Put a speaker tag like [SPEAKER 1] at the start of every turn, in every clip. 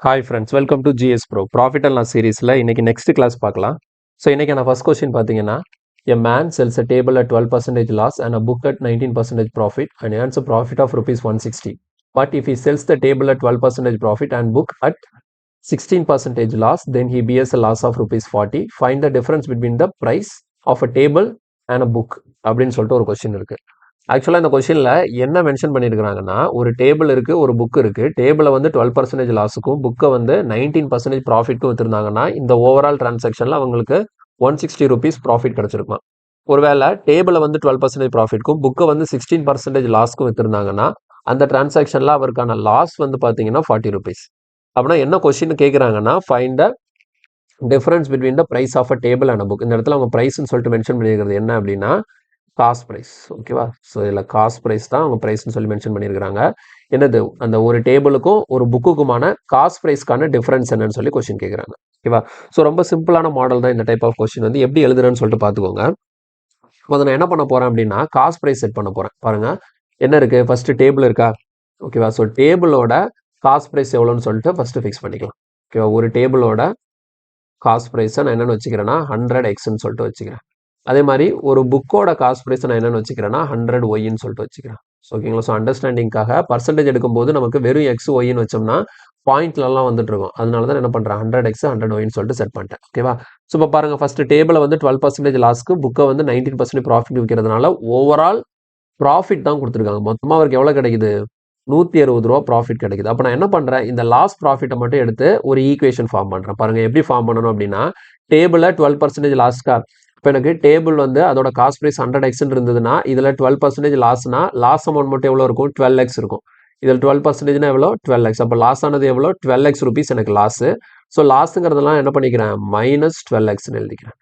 [SPEAKER 1] Hi friends, welcome to GS Pro. Profit and Loss சீரீஸில் இன்னைக்கு next class பார்க்கலாம். So இன்னைக்கு நான் ஃபர்ஸ்ட் கொஸ்டின் பார்த்தீங்கன்னா, a man sells a table at 12% loss and a book at 19% profit and earns a profit of rupees 160. But if he sells the table at 12% profit and book at 16% loss, then he bears a loss of rupees 40. Find the difference between the price of a table and a book அப்படின்னு சொல்லிட்டு ஒரு question இருக்கு. ஆக்சுவலாக இந்த கொஸ்டினில் என்ன mention பண்ணியிருக்கிறாங்கன்னா, ஒரு table இருக்குது, ஒரு புக் இருக்குது. டேபிளை வந்து 12% லாஸுக்கும் புக்கை வந்து 19% ப்ராஃபிட்க்கும் விற்றுருந்தாங்கன்னா, இந்த ஓவரால் டிரான்சாக்ஷனில் அவங்களுக்கு 160 rupees ப்ராஃபிட் கிடச்சிருக்கும். ஒருவேளை டேபிளை வந்து 12% ப்ராஃபிட்க்கும் புக்கை வந்து 16% லாஸ்க்கும் விற்றுருந்தாங்கன்னா, அந்த டிரான்சாக்ஷனில் அவருக்கான லாஸ் வந்து பார்த்தீங்கன்னா 40 rupees. அப்படின்னா என்ன கொஸ்டின் கேட்குறாங்கன்னா, find the difference between the price of a table and book. இந்த இடத்துல அவங்க ப்ரைஸ்ன்னு சொல்லிட்டு மென்ஷன் பண்ணியிருக்கிறது என்ன அப்படின்னா, காஸ்ட் ப்ரைஸ். ஓகேவா? ஸோ இதில் காஸ்ட் ப்ரைஸ் தான் அவங்க ப்ரைஸ்னு சொல்லி மென்ஷன் பண்ணியிருக்கிறாங்க. என்னது அந்த ஒரு டேபிளுக்கும் ஒரு புக்குக்குமான காஸ்ட் ப்ரைஸ்க்கான டிஃபரன்ஸ் என்னன்னு சொல்லி கொஸ்டின் கேட்குறாங்க. ஓகேவா? ஸோ ரொம்ப சிம்பிளான மாடல் தான் இந்த டைப் ஆஃப் கொஸ்டின் வந்து எப்படி எழுதுறேன்னு சொல்லிட்டு பார்த்துக்கோங்க. அதை நான் என்ன பண்ண போகிறேன் அப்படின்னா, காஸ்ட் ப்ரைஸ் செட் பண்ண போகிறேன். பாருங்க என்ன இருக்குது, ஃபஸ்ட்டு டேபிள் இருக்கா? ஓகேவா? ஸோ டேபிளோட காஸ்ட் ப்ரைஸ் எவ்வளோன்னு சொல்லிட்டு ஃபஸ்ட்டு ஃபிக்ஸ் பண்ணிக்கலாம். ஓகேவா? ஒரு டேபிளோட காஸ்ட் ப்ரைஸை நான் என்னென்னு வச்சுக்கிறேன்னா 100x சொல்லிட்டு வச்சுக்கிறேன். அதே மாதிரி ஒரு புக்கோட காஸ்ட் ப்ரைஸ் நான் என்னென்னு வச்சுக்கிறேன்னா 100y சொல்லிட்டு வச்சுக்கிறேன். ஓகேங்களா? ஸோ அண்டர்ஸ்டாண்டிங்காக பர்சன்டேஜ் எடுக்கும்போது நமக்கு வெறும் x ஒய்ன்னு வச்சோம்னா பாயிண்ட்லலாம் வந்துட்டு இருக்கும். அதனால தான் என்ன பண்ணுறேன், 100x 100y சொல்லிட்டு செட் பண்ணிட்டேன். ஓகேவா? ஸோ இப்போ பாருங்கள், ஃபஸ்ட்டு டேபிளை வந்து 12% லாஸ்க்கு, புக்கை வந்து 19% ப்ராஃபிட் விற்கிறதுனால ஓவரால் ப்ராஃபிட் தான் கொடுத்துருக்காங்க. மொத்தமாக அவருக்கு எவ்வளோ கிடைக்குது, 160 ரூபா ப்ராஃபிட் கிடைக்குது. அப்போ நான் என்ன பண்ணுறேன், இந்த லாஸ் ப்ராஃபிட்டை மட்டும் எடுத்து ஒரு ஈக்குவேஷன் ஃபார்ம் பண்ணுறேன். பாருங்கள் எப்படி ஃபார்ம் பண்ணணும் அப்படின்னா, டேபிளில் 12% லாஸ்க்கா, இப்போ எனக்கு டேபிள் வந்து அதோட காஸ்ட் ப்ரைஸ் 100x இருந்ததுன்னா, இதில் 12% லாஸ்னா லாஸ் அமௌண்ட் மட்டும் எவ்வளோ இருக்கும், 12x இருக்கும். இதில் 12%னா எவ்வளோ, 12x. அப்போ லாஸ் ஆனது எவ்வளோ, 12x rupees எனக்கு லாஸு. ஸோ லாஸுங்கிறதெல்லாம் என்ன பண்ணிக்கிறேன், -12xன்னு எழுதிக்கிறேன்.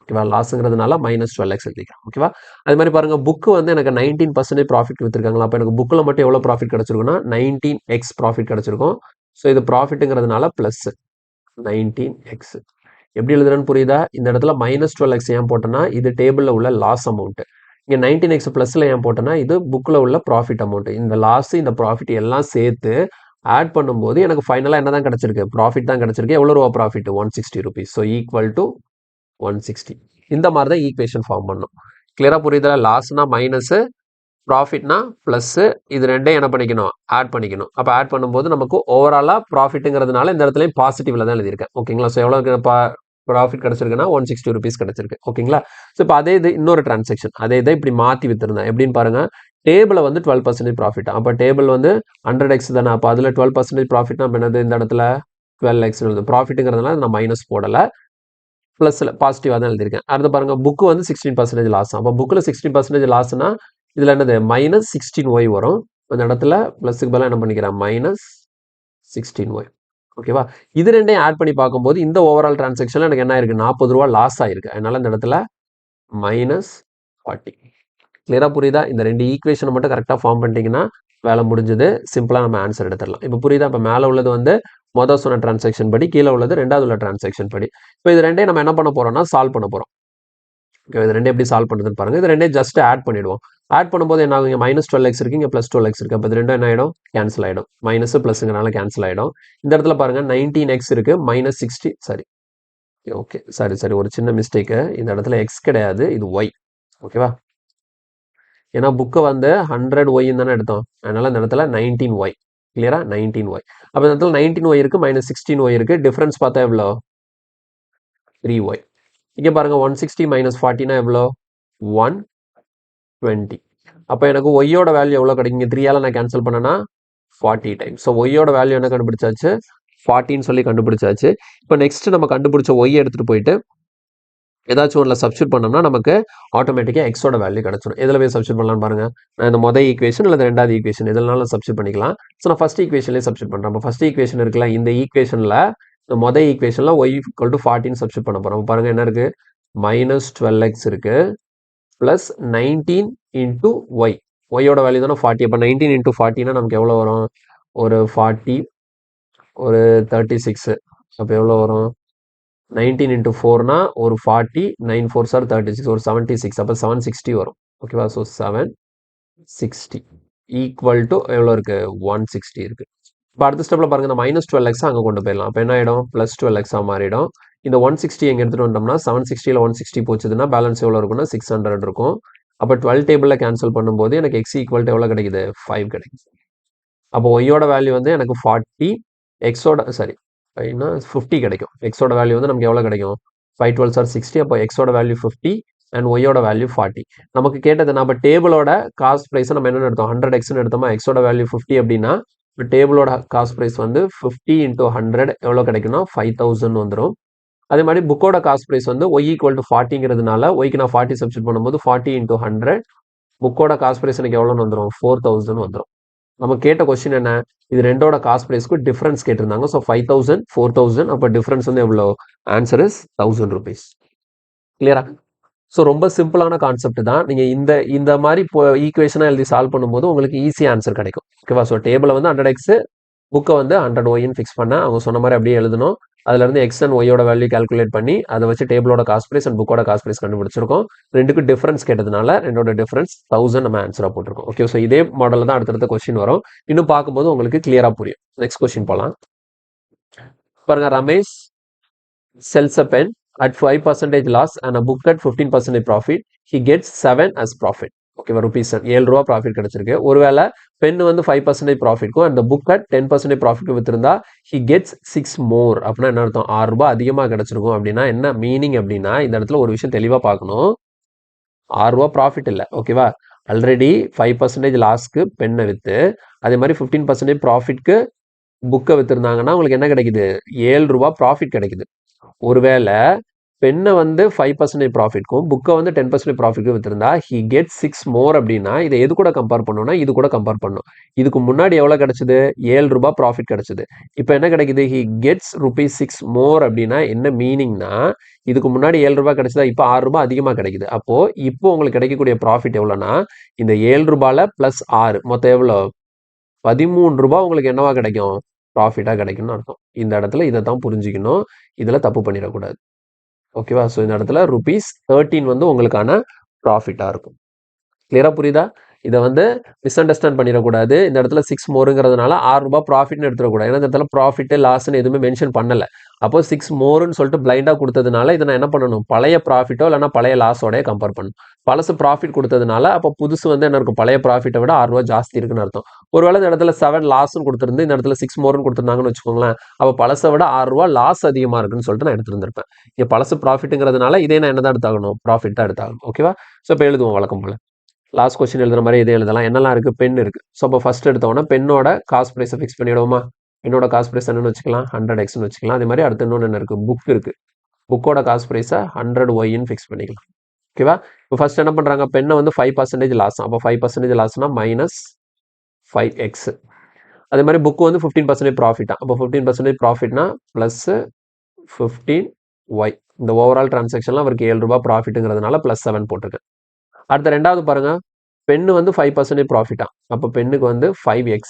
[SPEAKER 1] ஓகேவா? லாஸுங்கிறதுனால -12x எழுதிக்கிறேன். ஓகேவா? அது மாதிரி பாருங்கள், புக்கு வந்து எனக்கு 19% ப்ராஃபிட் விற்றுருக்காங்களா, அப்போ எனக்கு புக்கில் மட்டும் எவ்வளோ ப்ராஃபிட் கிடச்சிருக்குன்னா 19x ப்ராஃபிட் கிடச்சிருக்கும். ஸோ இது ப்ராஃபிட்டுங்கிறதுனால ப்ளஸ் 19x. எப்படி எழுதுறேன்னு புரியுதா? இந்த இடத்துல -12x ஏன் போட்டேன்னா இது டேபிளில் உள்ள லாஸ் அமௌண்ட். இங்கே 19x ப்ளஸில் ஏன் போட்டேன்னா இது புக்கில் உள்ள ப்ராஃபிட் அமௌண்ட். இந்த லாஸ் இந்த ப்ராஃபிட் எல்லாம் சேர்த்து ஆட் பண்ணும்போது எனக்கு ஃபைனலாக என்ன தான் கிடச்சிருக்கு, ப்ராஃபிட் தான் கிடச்சிருக்கு. எவ்வளோ ரூபா profit, 160 rupees. So equal to 160. இந்த மாதிரி தான் ஈக்குவேஷன் ஃபார்ம் பண்ணும். கிளியராக புரியுதா? லாஸ்னா மைனஸு, ப்ராஃபிட்னா ப்ளஸ்ஸு, இது ரெண்டையும் என்ன பண்ணிக்கணும், ஆட் பண்ணிக்கணும். அப்போ ஆட் பண்ணும்போது நமக்கு ஓவராலாக ப்ராஃபிட்டுங்கிறதுனால இந்த இடத்துலையும் பாசிட்டிவில் தான் எழுதியிருக்கேன். ஓகேங்களா? ஸோ எவ்வளோ ப்ராஃபிட் கிடச்சிருக்குன்னா 160 rupees கிடச்சிருக்கு. ஓகேங்களா? ஸோ இப்போ அதே இது இன்னொரு டிரான்சாக்ஷன், அதே இதை இப்படி மாற்றி விற்றுருந்தேன். எப்படின்னு பாருங்கள், டேபிளை வந்து 12% ப்ராஃபிட். அப்போ டேபிள் வந்து 100x தானே, அப்போ அதில் 12% ப்ராஃபிட்னா என்னது, இந்த இடத்துல 12x எழுது. ப்ராஃபிட்டுங்கிறதுனால நான் மைனஸ் போடலை, ப்ளஸில் பாசிட்டிவாக தான் எழுதியிருக்கேன். அடுத்து பாருங்கள், புக்கு வந்து 16% லாஸ். அப்போ புக்கில் 16% லாஸ்னா இதில் என்னது, -16y வரும். அந்த இடத்துல ப்ளஸுக்கு பதிலாக என்ன பண்ணிக்கிறேன், -16y. ஓகேவா? இது ரெண்டையும் ஆட் பண்ணி பார்க்கும்போது இந்த ஓவரால் டிரான்சாக்ஷனில் எனக்கு என்ன ஆயிருக்கு, 40 ரூபா லாஸ் ஆயிருக்கு. அதனால இந்த இடத்துல -40. கிளியராக புரியுதா? இந்த ரெண்டு ஈக்குவேஷனை மட்டும் கரெக்டாக ஃபார்ம் பண்ணிட்டீங்கன்னா வேலை முடிஞ்சது. சிம்பிளாக நம்ம ஆன்சர் எடுத்துடலாம். இப்போ புரியுதா? இப்போ மேலே உள்ளது வந்து மொதல் சொன்ன டிரான்சாக்ஷன் படி, கீழே உள்ளது ரெண்டாவது உள்ள டிரான்சாக்ஷன் படி. இப்போ இது ரெண்டையும் நம்ம என்ன பண்ண போறோம்னா சால்வ் பண்ண போகிறோம். ஓகே, இது ரெண்டும் எப்படி சால்வ் பண்ணுறதுன்னு பாருங்கள். இது ரெண்டையும் ஜஸ்ட் ஆட் பண்ணிவிடுவோம். ஆட் பண்ணும்போது என்ன ஆகும், இங்கே -12x இருக்குது, இங்கே +12x இருக்குது. அப்போ இது ரெண்டும் என்ன ஆகிடும், கேன்சல் ஆகிடும். மைனஸ் ப்ளஸுங்கிறனால கேன்சல் ஆகிடும். இந்த இடத்துல பாருங்கள் 19x இருக்குது, -60, சாரி ஓகே சாரி ஒரு சின்ன மிஸ்டேக்கு. இந்த இடத்துல x கிடையாது, இது y. ஓகேவா? ஏன்னா புக்கை வந்து 100y தானே எடுத்தோம். அதனால இந்த இடத்துல 19y. கிளியரா? 19y. அப்போ இந்த இடத்துல 19y இருக்குது, -16y இருக்குது. டிஃப்ரென்ஸ் பார்த்தா எவ்வளோ, 3y. இங்கே பாருங்கள், 160 - 40னா எவ்வளோ, 120. அப்போ எனக்கு ஒய்யோட வேல்யூ எவ்வளோ கிடைக்கும், இங்கே 3ஆல் நான் கேன்சல் பண்ணேன்னா 40 டைம்ஸ். ஸோ ஒய்யோட வேல்யூ என்ன கண்டுபிடிச்சாச்சு, 40ன்னு சொல்லி கண்டுபிடிச்சாச்சு. இப்போ நெக்ஸ்ட் நம்ம கண்டுபிடிச்ச ஒய்யை எடுத்துகிட்டு போயிட்டு ஏதாச்சும் ஒன்றில் சப்ஸ்டியூட் பண்ணோம்னா நமக்கு ஆட்டோமேட்டிக்காக எக்ஸோட வேல்யூ கிடச்சிடும். எதில் போய் சப்ஸ்டியூட் பண்ணலாம்னு பாருங்கள். நான் இந்த மொதல் ஈக்குவேஷன் இல்லை ரெண்டாவது ஈக்குவேஷன் எதுனாலும் சப்ஸ்டியூட் பண்ணிக்கலாம். ஸோ நான் ஃபஸ்ட் ஈக்குவேஷன்லேயே சப்ஸ்டியூட் பண்ணுறேன். அப்போ ஃபஸ்ட் ஈக்குவேஷன் இருக்குல்ல, இந்த ஈக்குவேஷனில் இந்த மொதல் ஈக்குவேஷனில் y = 40 சப்ஸ்டியூட் பண்ண போகிறோம். பாருங்கள் என்ன இருக்குது, -12x இருக்குது ப்ளஸ் 19 × y. ஒய்யோட வேல்யூ தானே 40. அப்போ 19 × 40னா நமக்கு எவ்வளோ வரும், ஒரு 40, ஒரு 36. அப்போ எவ்வளோ வரும், 19 × 4னா ஒரு 40, 9 4s are 36, ஒரு 76. அப்போ 760 வரும். ஓகேவா? ஸோ 760 ஈக்குவல் டு எவ்வளோ இருக்குது, 160 இருக்குது. இப்போ அடுத்த ஸ்டெப்பில் பாருங்க இந்த -12x அங்கே கொண்டு போயிடலாம். அப்போ என்ன ஆகிடும் +12x மாறிடும். இந்த 160 எங்கே எடுத்துகிட்டு வந்தோம்னா 760ல் 160 போச்சுதுன்னா பேலன்ஸ் எவ்வளோ இருக்குன்னா 600 இருக்கும். அப்போ 12 டேபிளில் கேன்சல் பண்ணும்போது எனக்கு x ஈக்குவல் எவ்வளோ கிடைக்குது 5 கிடைக்குது. அப்போ ஒய்யோட வேல்யூ வந்து எனக்கு 40, எக்ஸோட சாரி 50 கிடைக்கும். எக்ஸோட வேல்யூ வந்து நமக்கு எவ்வளோ கிடைக்கும் 5 12 ஆர் 60. அப்போ எக்ஸோட வேல்யூ 50 அண்ட் ஒய்யோட வேல்யூ 40. நமக்கு கேட்டது நம்ம டேபிளோட காஸ்ட் ப்ரைஸை நம்ம என்ன எடுத்தோம் 100xன்னு எடுத்தோமா, எக்ஸோட வேல்யூ 50 அப்படின்னா இப்போ டேபிளோட காஸ்ட் ப்ரைஸ் வந்து 50 × 100 எவ்வளோ கிடைக்கும்னா 5000 வந்துடும். அதே மாதிரி புக்கோட காஸ்ட் ப்ரைஸ் வந்து ஒய் ஈக்குவல் டு 40ங்கிறதுனால ஒய்க்கு நான் 40 சப்ஸ்டிட் பண்ணும்போது 40 × 100 புக்கோட காஸ்ட் ப்ரைஸ் எனக்கு எவ்வளோன்னு வந்துடும் 4000 வந்துடும். நம்ம கேட்ட கொஸ்டின் என்ன, இது ரெண்டோட காஸ்ட் ப்ரைஸ்க்கு டிஃபரன்ஸ் கேட்டிருந்தாங்க. ஸோ 5000 4000, அப்போ டிஃபரன்ஸ் வந்து எவ்வளோ, ஆன்சர் இஸ் 1000 rupees. கிளியரா? ஸோ ரொம்ப சிம்பிளான கான்செப்ட் தான். நீங்கள் இந்த மாதிரி இப்போ ஈக்குவேஷனாக எழுதி சால்வ் பண்ணும்போது உங்களுக்கு ஈஸி ஆன்சர் கிடைக்கும். ஓகேவா? ஸோ டேபிளை வந்து 100x, புக்கை வந்து 100y ஃபிக்ஸ் பண்ண அவங்க சொன்ன மாதிரி அப்படியே எழுதணும். அதுலேருந்து எக்ஸ் அண்ட் ஒய்யோட வேல்யூ கால்குலேட் பண்ணி அதை வச்சு டேபிளோட காஸ்ட் ப்ரைஸ் அண்ட் புக்கோட காஸ்ட் ப்ரைஸ் கண்டுபிடிச்சிருக்கோம். ரெண்டுக்கும் டிஃபரன்ஸ் கேட்டதுனால ரெண்டோட டிஃபரன்ஸ் 1000 நம்ம ஆன்சராக போட்டிருக்கோம். ஓகே, ஸோ இதே மாடலில் தான் அடுத்தடுத்த கொஸ்டின் வரும். இன்னும் பார்க்கும்போது உங்களுக்கு கிளியராக புரியும். நெக்ஸ்ட் கொஸ்டின் போகலாம். பாருங்க, Ramesh sells a pen at 5% loss and a book at 15% profit. He gets 7 as profit. ஓகேவா, ருபீஸ் 7 ரூபா ப்ராஃபிட் கிடைச்சிருக்கு. ஒருவேளை பென் வந்து 5% ப்ராஃபிட்க்கும் அந்த book at 10% ப்ராஃபிட்க்கும் வித்திருந்தா he gets 6 more. அப்படின்னா என்ன அர்த்தம், 6 ரூபாய் அதிகமாக கிடைச்சிருக்கும். அப்படின்னா என்ன மீனிங் அப்படின்னா இந்த இடத்துல ஒரு விஷயம் தெளிவாக பார்க்கணும். 6 ரூபா ப்ராஃபிட் இல்லை. ஓகேவா, ஆல்ரெடி 5% லாஸ்க்கு பெண்ணை விற்று அதே மாதிரி 15% ப்ராஃபிட்க்கு புக்கை வித்துருந்தாங்கன்னா உங்களுக்கு என்ன கிடைக்குது 7 ரூபா ப்ராஃபிட் கிடைக்குது. ஒருவேளை பெண்ணை வந்து 5% ப்ராஃபிட்க்கும் புக்கை வந்து 10% ப்ராஃபிட்க்கும் வித்திருந்தா he gets 6 more. அப்படின்னா இதை எது கூட கம்பேர் பண்ணணும்னா இது கூட கம்பேர் பண்ணணும். இதுக்கு முன்னாடி எவ்வளோ கிடைச்சது 7 ரூபாய் ப்ராஃபிட் கிடைச்சது. இப்போ என்ன கிடைக்குது he gets ₹6 more. அப்படின்னா என்ன மீனிங்னா இதுக்கு முன்னாடி 7 ரூபாய் கிடைச்சதா, இப்போ 6 ரூபாய் அதிகமாக கிடைக்குது. அப்போ இப்போ உங்களுக்கு கிடைக்கக்கூடிய ப்ராஃபிட் எவ்வளோனா இந்த 7 ரூபாயில் ப்ளஸ் 6 மொத்தம் எவ்வளோ 13 ரூபாய் உங்களுக்கு என்னவா கிடைக்கும் ப்ராஃபிட்டாக கிடைக்கும்னு அர்த்தம். இந்த இடத்துல இதை தான் புரிஞ்சுக்கணும், இதில் தப்பு பண்ணிடக்கூடாது. ஓகேவா, ஸோ இந்த இடத்துல ₹13 வந்து உங்களுக்கான ப்ராஃபிட்டாக இருக்கும். கிளியராக புரியுதா? இதை வந்து மிஸ் அண்டர்ஸ்டாண்ட் பண்ணிடக்கூடாது. இந்த இடத்துல 6 மோருங்கிறதுனால 6 ரூபாய் ப்ராஃபிட்னு எடுத்துடக்கூடாது. ஏன்னா இந்த இடத்துல ப்ராஃபிட்டு லாஸ்ன்னு எதுவுமே மென்ஷன் பண்ணலை. அப்போ 6 மோருன்னு சொல்லிட்டு பிளைண்டாக கொடுத்ததுனால இதை நான் என்ன பண்ணணும், பழைய ப்ராஃபிட்டோ இல்லைனா பழைய லாஸோடய கம்பேர் பண்ணணும். பழசு ப்ராஃபிட் கொடுத்ததுனால அப்போ புதுசு வந்து என்ன இருக்கும், பழைய ப்ராஃபிட்டை விட 6 ரூபா ஜாஸ்தி இருக்குன்னு அர்த்தம். ஒருவேளை இந்த இடத்துல 7 லாஸ்ன்னு கொடுத்துருந்து இந்த இடத்துல 6 மோருன்னு கொடுத்துருந்தாங்கன்னு வச்சுக்கோங்களேன், அப்போ பழசை விட 6 ரூபா லாஸ் அதிகமாக இருக்குன்னு சொல்லிட்டு நான் எடுத்துருந்துருப்பேன். இங்கே பழசு ப்ராஃபிட்டுங்கிறதுனால இதே நான் என்ன தான் எடுத்தாகணும், ப்ராஃபிட் தான் எடுத்தாகணும். ஓகேவா, ஸோ இப்போ எழுதுவோம் வழக்கம் போல். லாஸ்ட் கொஸ்டின் எழுதுற மாதிரி இதே எழுதலாம். என்னெல்லாம் இருக்குது, பென் இருக்குது. ஸோ அப்போ ஃபஸ்ட் எடுத்தோன்னா பெண்ணோட காஸ்ட் ப்ரைஸை ஃபிக்ஸ் பண்ணிவிடுவோமா. பெண்ணோட காஸ்ட் ப்ரைஸ் என்னன்னு வச்சுக்கலாம் 100xன்னு வச்சுக்கலாம். அதே மாதிரி அடுத்து இன்னொன்று என்ன இருக்குது, புக் இருக்குது. புக்கோட காஸ்ட் ப்ரைஸை 100y ஃபிக்ஸ் பண்ணிக்கலாம். ஓகேவா, இப்போ ஃபஸ்ட் என்ன பண்ணுறாங்க, பெண்ணை வந்து 5% லாஸ். அப்போ 5% லாஸ்னா -5x. அதே மாதிரி புக்கு வந்து 15% ப்ராஃபிட்டா. அப்போ 15% ப்ராஃபிட்னா +15y. இந்த ஓவரால் டிரான்சாக்ஷன்லாம் அவருக்கு 7 ரூபாய் ப்ராஃபிட்டுங்கிறதுனால +7 போட்டிருக்கேன். அடுத்த ரெண்டாவது பாருங்க, பென்னு வந்து 5% ப்ராஃபிட்டா. அப்போ பெண்ணுக்கு வந்து 5x.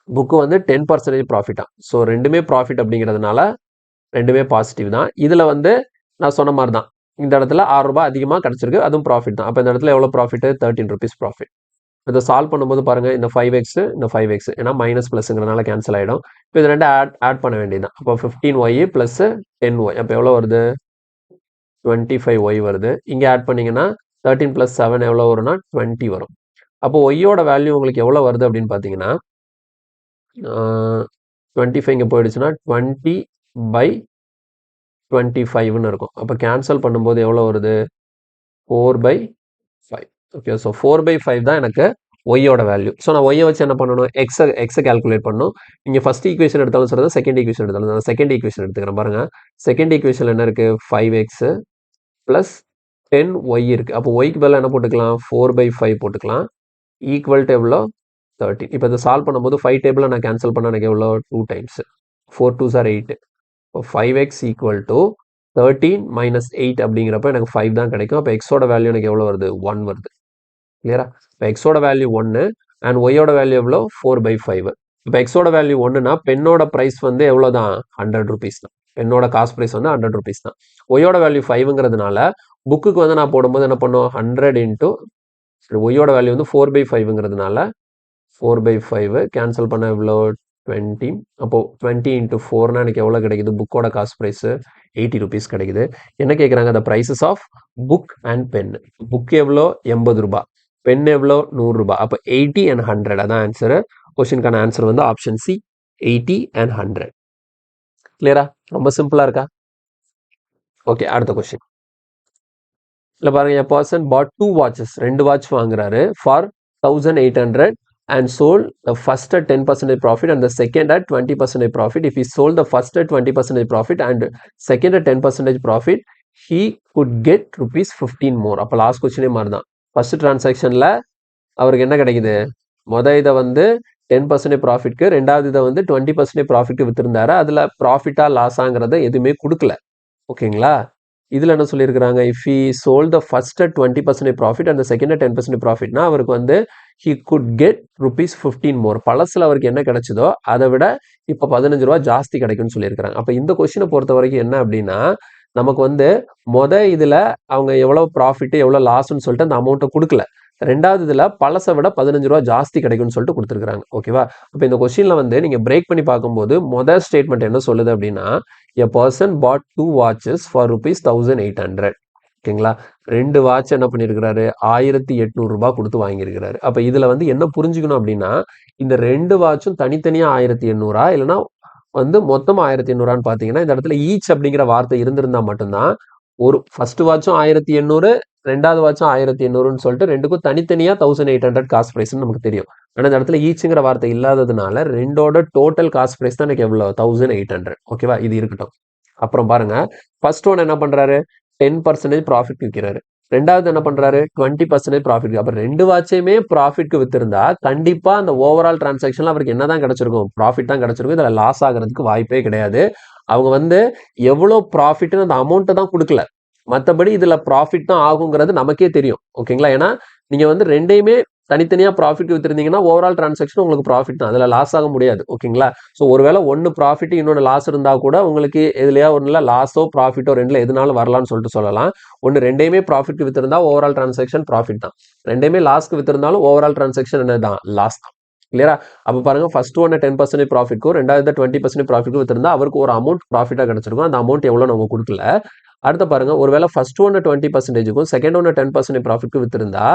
[SPEAKER 1] புக்கு வந்து 10% ப்ராஃபிட்டா. ஸோ ரெண்டுமே ப்ராஃபிட் அப்படிங்கிறதுனால ரெண்டுமே பாசிட்டிவ் தான். இதில் வந்து நான் சொன்ன மாதிரி தான் இந்த இடத்துல 6 ரூபாய் அதிகமாக கிடச்சிருக்கு, அதுவும் ப்ராஃபிட் தான். அப்போ இந்த இடத்துல எவ்வளோ ப்ராஃபிட், 13 rupees ப்ராஃபிட். இதை சால்வ் பண்ணும்போது பாருங்க, இந்த 5x இந்த 5x ஏன்னா மைனஸ் ப்ளஸ்ங்கிறதுனால கேன்சல் ஆகிடும். இப்போ இது ரெண்டு ஆட் பண்ண வேண்டியதுதான். அப்போ 15y + 10y அப்போ எவ்வளோ வருது 25y வருது. இங்கே ஆட் பண்ணிங்கன்னா 13 + 7 எவ்வளோ வரும்னா 20 வரும். அப்போ ஒய்யோட வேல்யூ உங்களுக்கு எவ்வளோ வருது அப்படின்னு பார்த்தீங்கன்னா 25 இங்கே போயிடுச்சுன்னா 20/25ன்னு இருக்கும். அப்போ கேன்சல் பண்ணும்போது எவ்வளோ வருது 4/5. ஓகே, ஸோ 4/5 தான் எனக்கு ஒய்யோட வேல்யூ. ஸோ நான் ஒய்யை வச்சு என்ன பண்ணணும், எக்ஸை கால்குலேட் பண்ணணும். நீங்கள் ஃபஸ்ட் ஈக்குவேஷன் எடுத்தாலும் சரி தான், செகண்ட் ஈக்குவேஷன் எடுத்தாலும் நான் செகண்ட் ஈக்குவேஷன் எடுத்துக்கிறேன் பாருங்கள். செகண்ட் ஈக்குவேஷன் என்ன இருக்குது 5x + 10y இருக்குது. அப்போ ஒய்க்கு பதிலாக என்ன போட்டுக்கலாம் 4/5 போட்டுக்கலாம். ஈக்குவல் டு எவ்வளோ 13. இப்போ இதை சால்வ் பண்ணும்போது 5 டேபிளை நான் கேன்சல் பண்ண எனக்கு எவ்வளோ 2 times 4 2s are 8. இப்போ 5x = 13 - 8 அப்படிங்கிறப்ப எனக்கு 5 தான் கிடைக்கும். அப்போ எக்ஸோட வேல்யூ எனக்கு எவ்வளோ வருது 1 வருது. கிளியரா, இப்போ எக்ஸோட வேல்யூ 1 அண்ட் ஒய்யோட வேல்யூ எவ்வளோ 4/5. இப்போ எக்ஸோட வேல்யூ 1னா பெண்ணோட ப்ரைஸ் வந்து எவ்வளோ தான் 100 rupees தான். பெண்ணோட காஸ்ட் ப்ரைஸ் வந்து 100 rupees தான். ஒய்யோட வேல்யூ 5ங்கிறதுனால புக்குக்கு வந்து நான் போடும்போது என்ன பண்ணும் 100 இன்ட்டு ஒய்யோட வேல்யூ வந்து 4/5ங்கிறதுனால 4/5 கேன்சல் பண்ண எவ்வளோ 20. அப்போ 20 into 4னா எனக்கு எவ்வளோ கிடைக்குது? புக்கோட காஸ்ட் ப்ரைஸு 80 rupees கிடைக்குது. என்ன கேட்குறாங்க? the prices of book and pen. Book எவ்வளோ? 80 ரூபாய். பென் எவ்வளோ? 100 ரூபாய். அப்போ 80 and 100 அதான் ஆன்சரு. கொஸ்டினுக்கான ஆன்சர் வந்து ஆப்ஷன் சி 80 and 100. கிளியரா? ரொம்ப சிம்பிளா இருக்கா? ஓகே, அடுத்த கொஸ்டின். இல்லை பாருங்க, a person bought 2 watches, 2 watch வாங்குறாரு for 1800 and sold the first at 10% profit and the second at 20% profit. If he sold the first at 20% profit and second at 10% profit, he could get rupees 15 more. அப்போ last கொஸ்டினே மாதிரி தான். First டிரான்சாக்ஷனில் அவருக்கு என்ன கிடைக்குது? இதை வந்து 10% ப்ராஃபிட்க்கு, ரெண்டாவது இதை வந்து 20% ப்ராஃபிட்க்கு வித்திருந்தாரு. அதில் ப்ராஃபிட்டா லாஸாங்கிறத எதுவுமே கொடுக்கல. ஓகேங்களா? இதில் என்ன சொல்லியிருக்கிறாங்க? If he sold the first at 20% profit அந்த செகண்ட் 10% ப்ராஃபிட்னா அவருக்கு வந்து he could get rupees 15 more. பழசில் அவருக்கு என்ன கிடைச்சதோ அதை விட இப்போ 15 ரூபா ஜாஸ்தி கிடைக்கும்னு சொல்லியிருக்கிறாங்க. அப்போ இந்த கொஸ்டினை பொறுத்த வரைக்கும் என்ன அப்படின்னா, நமக்கு வந்து இதில் அவங்க எவ்வளோ ப்ராஃபிட் எவ்வளோ லாஸ்ன்னு சொல்லிட்டு அந்த அமௌண்ட்டை கொடுக்கல. ரெண்டாவது இதில் பழசை விட 15 ரூபா ஜாஸ்தி கிடைக்கும்னு சொல்லிட்டு கொடுத்துருக்காங்க. ஓகேவா? அப்போ இந்த கொஸ்டினில் வந்து நீங்கள் பிரேக் பண்ணி பார்க்கும்போது ஸ்டேட்மெண்ட் என்ன சொல்லுது அப்படின்னா, a person bought 2 watches for rupees 1800. ஓகேங்களா? 2 வாட்ச் என்ன பண்ணியிருக்கிறாரு? 1800 ரூபாய் கொடுத்து வாங்கியிருக்கிறாரு. அப்போ இதில் வந்து என்ன புரிஞ்சுக்கணும் அப்படின்னா, இந்த 2 வாட்சும் தனித்தனியாக 1800 இல்லைன்னா வந்து மொத்தம் 1800 பார்த்தீங்கன்னா, இந்த இடத்துல ஈச் அப்படிங்கிற வார்த்தை இருந்திருந்தா மட்டும்தான் ஒரு ஃபர்ஸ்ட் வாட்சும் 1800, ரெண்டாவது வாட்சும் 1800ன்னு சொல்லிட்டு ரெண்டுக்கும் தனித்தனியா 1800 காஸ்ட் பிரைஸ்ன்னு நமக்கு தெரியும். ஆனால் இந்த இடத்துல ஈச்சுங்கிற வார்த்தை இல்லாததுனால ரெண்டோட டோட்டல் காஸ்ட் பிரைஸ் தான் எனக்கு எவ்வளோ? 1800. ஓகேவா? இது இருக்கட்டும். அப்புறம் பாருங்க, ஃபர்ஸ்ட் ஒன் என்ன பண்றாரு? 10% ப்ராஃபிட் விற்கிறாரு. ரெண்டாவது என்ன பண்றாரு? 20% ப்ராஃபிட். அப்ப 2 வாட்சையுமே ப்ராஃபிட்க்கு வித்திருந்தா கண்டிப்பா அந்த ஓவரால் டிரான்சாக்ஷன்ல அவருக்கு என்னதான் கிடைச்சிருக்கும்? ப்ராஃபிட் தான் கிடைச்சிருக்கும். இதுல லாஸ் ஆகிறதுக்கு வாய்ப்பே கிடையாது. அவங்க வந்து எவ்வளோ ப்ராஃபிட்னு அந்த அமௌண்ட்டை தான் கொடுக்கல. மற்றபடி இதுல ப்ராஃபிட் தான் ஆகுங்கிறது நமக்கே தெரியும். ஓகேங்களா? ஏன்னா நீங்க வந்து ரெண்டையுமே தனித்தனியா ப்ராஃபிட் வித்திருந்தீங்கன்னா ஓவரால் டிரான்சாக்ஷன் உங்களுக்கு ப்ராஃபிட் தான். அதுல லாஸ் ஆக முடியாது. ஓகேங்களா? ஸோ ஒருவேளை ஒன்று ப்ராஃபிட் இன்னொன்று லாஸ் இருந்தா கூட உங்களுக்கு எதுலையா ஒன்றுல லாஸோ ப்ராஃபிட்டோ ரெண்டுல எதுனாலும் வரலாம்னு சொல்லிட்டு சொல்லலாம். ஒன்று ரெண்டையுமே ப்ராஃபிட் வித்திருந்தா ஓவரால் டிரான்சாக்ஷன் ப்ராஃபிட் தான். ரெண்டையுமே லாஸ்க்கு வித்திருந்தாலும் ஓவரால் டிரான்சாக்ஷன் என்னதான்? லாஸ் தான். கிளியரா? அப்போ பாருங்க, ஃபர்ஸ்ட் ஒன்று 10% ப்ராஃபிட்க்கும் ரெண்டாவது 20% ப்ராஃபிட்க்கும் வித்திருந்தா அவருக்கு ஒரு அமௌண்ட் ப்ராஃபிட்டாக கிடைச்சிருக்கும். அந்த அமௌண்ட் எவ்வளோ நம்ம கொடுக்கல. அடுத்த பாருங்க, ஒருவேளை ஃபர்ஸ்ட் ஒன்று 20%க்கும் செகண்ட் ஒன்று 10% ப்ராஃபிட்க்கு வித்திருந்தா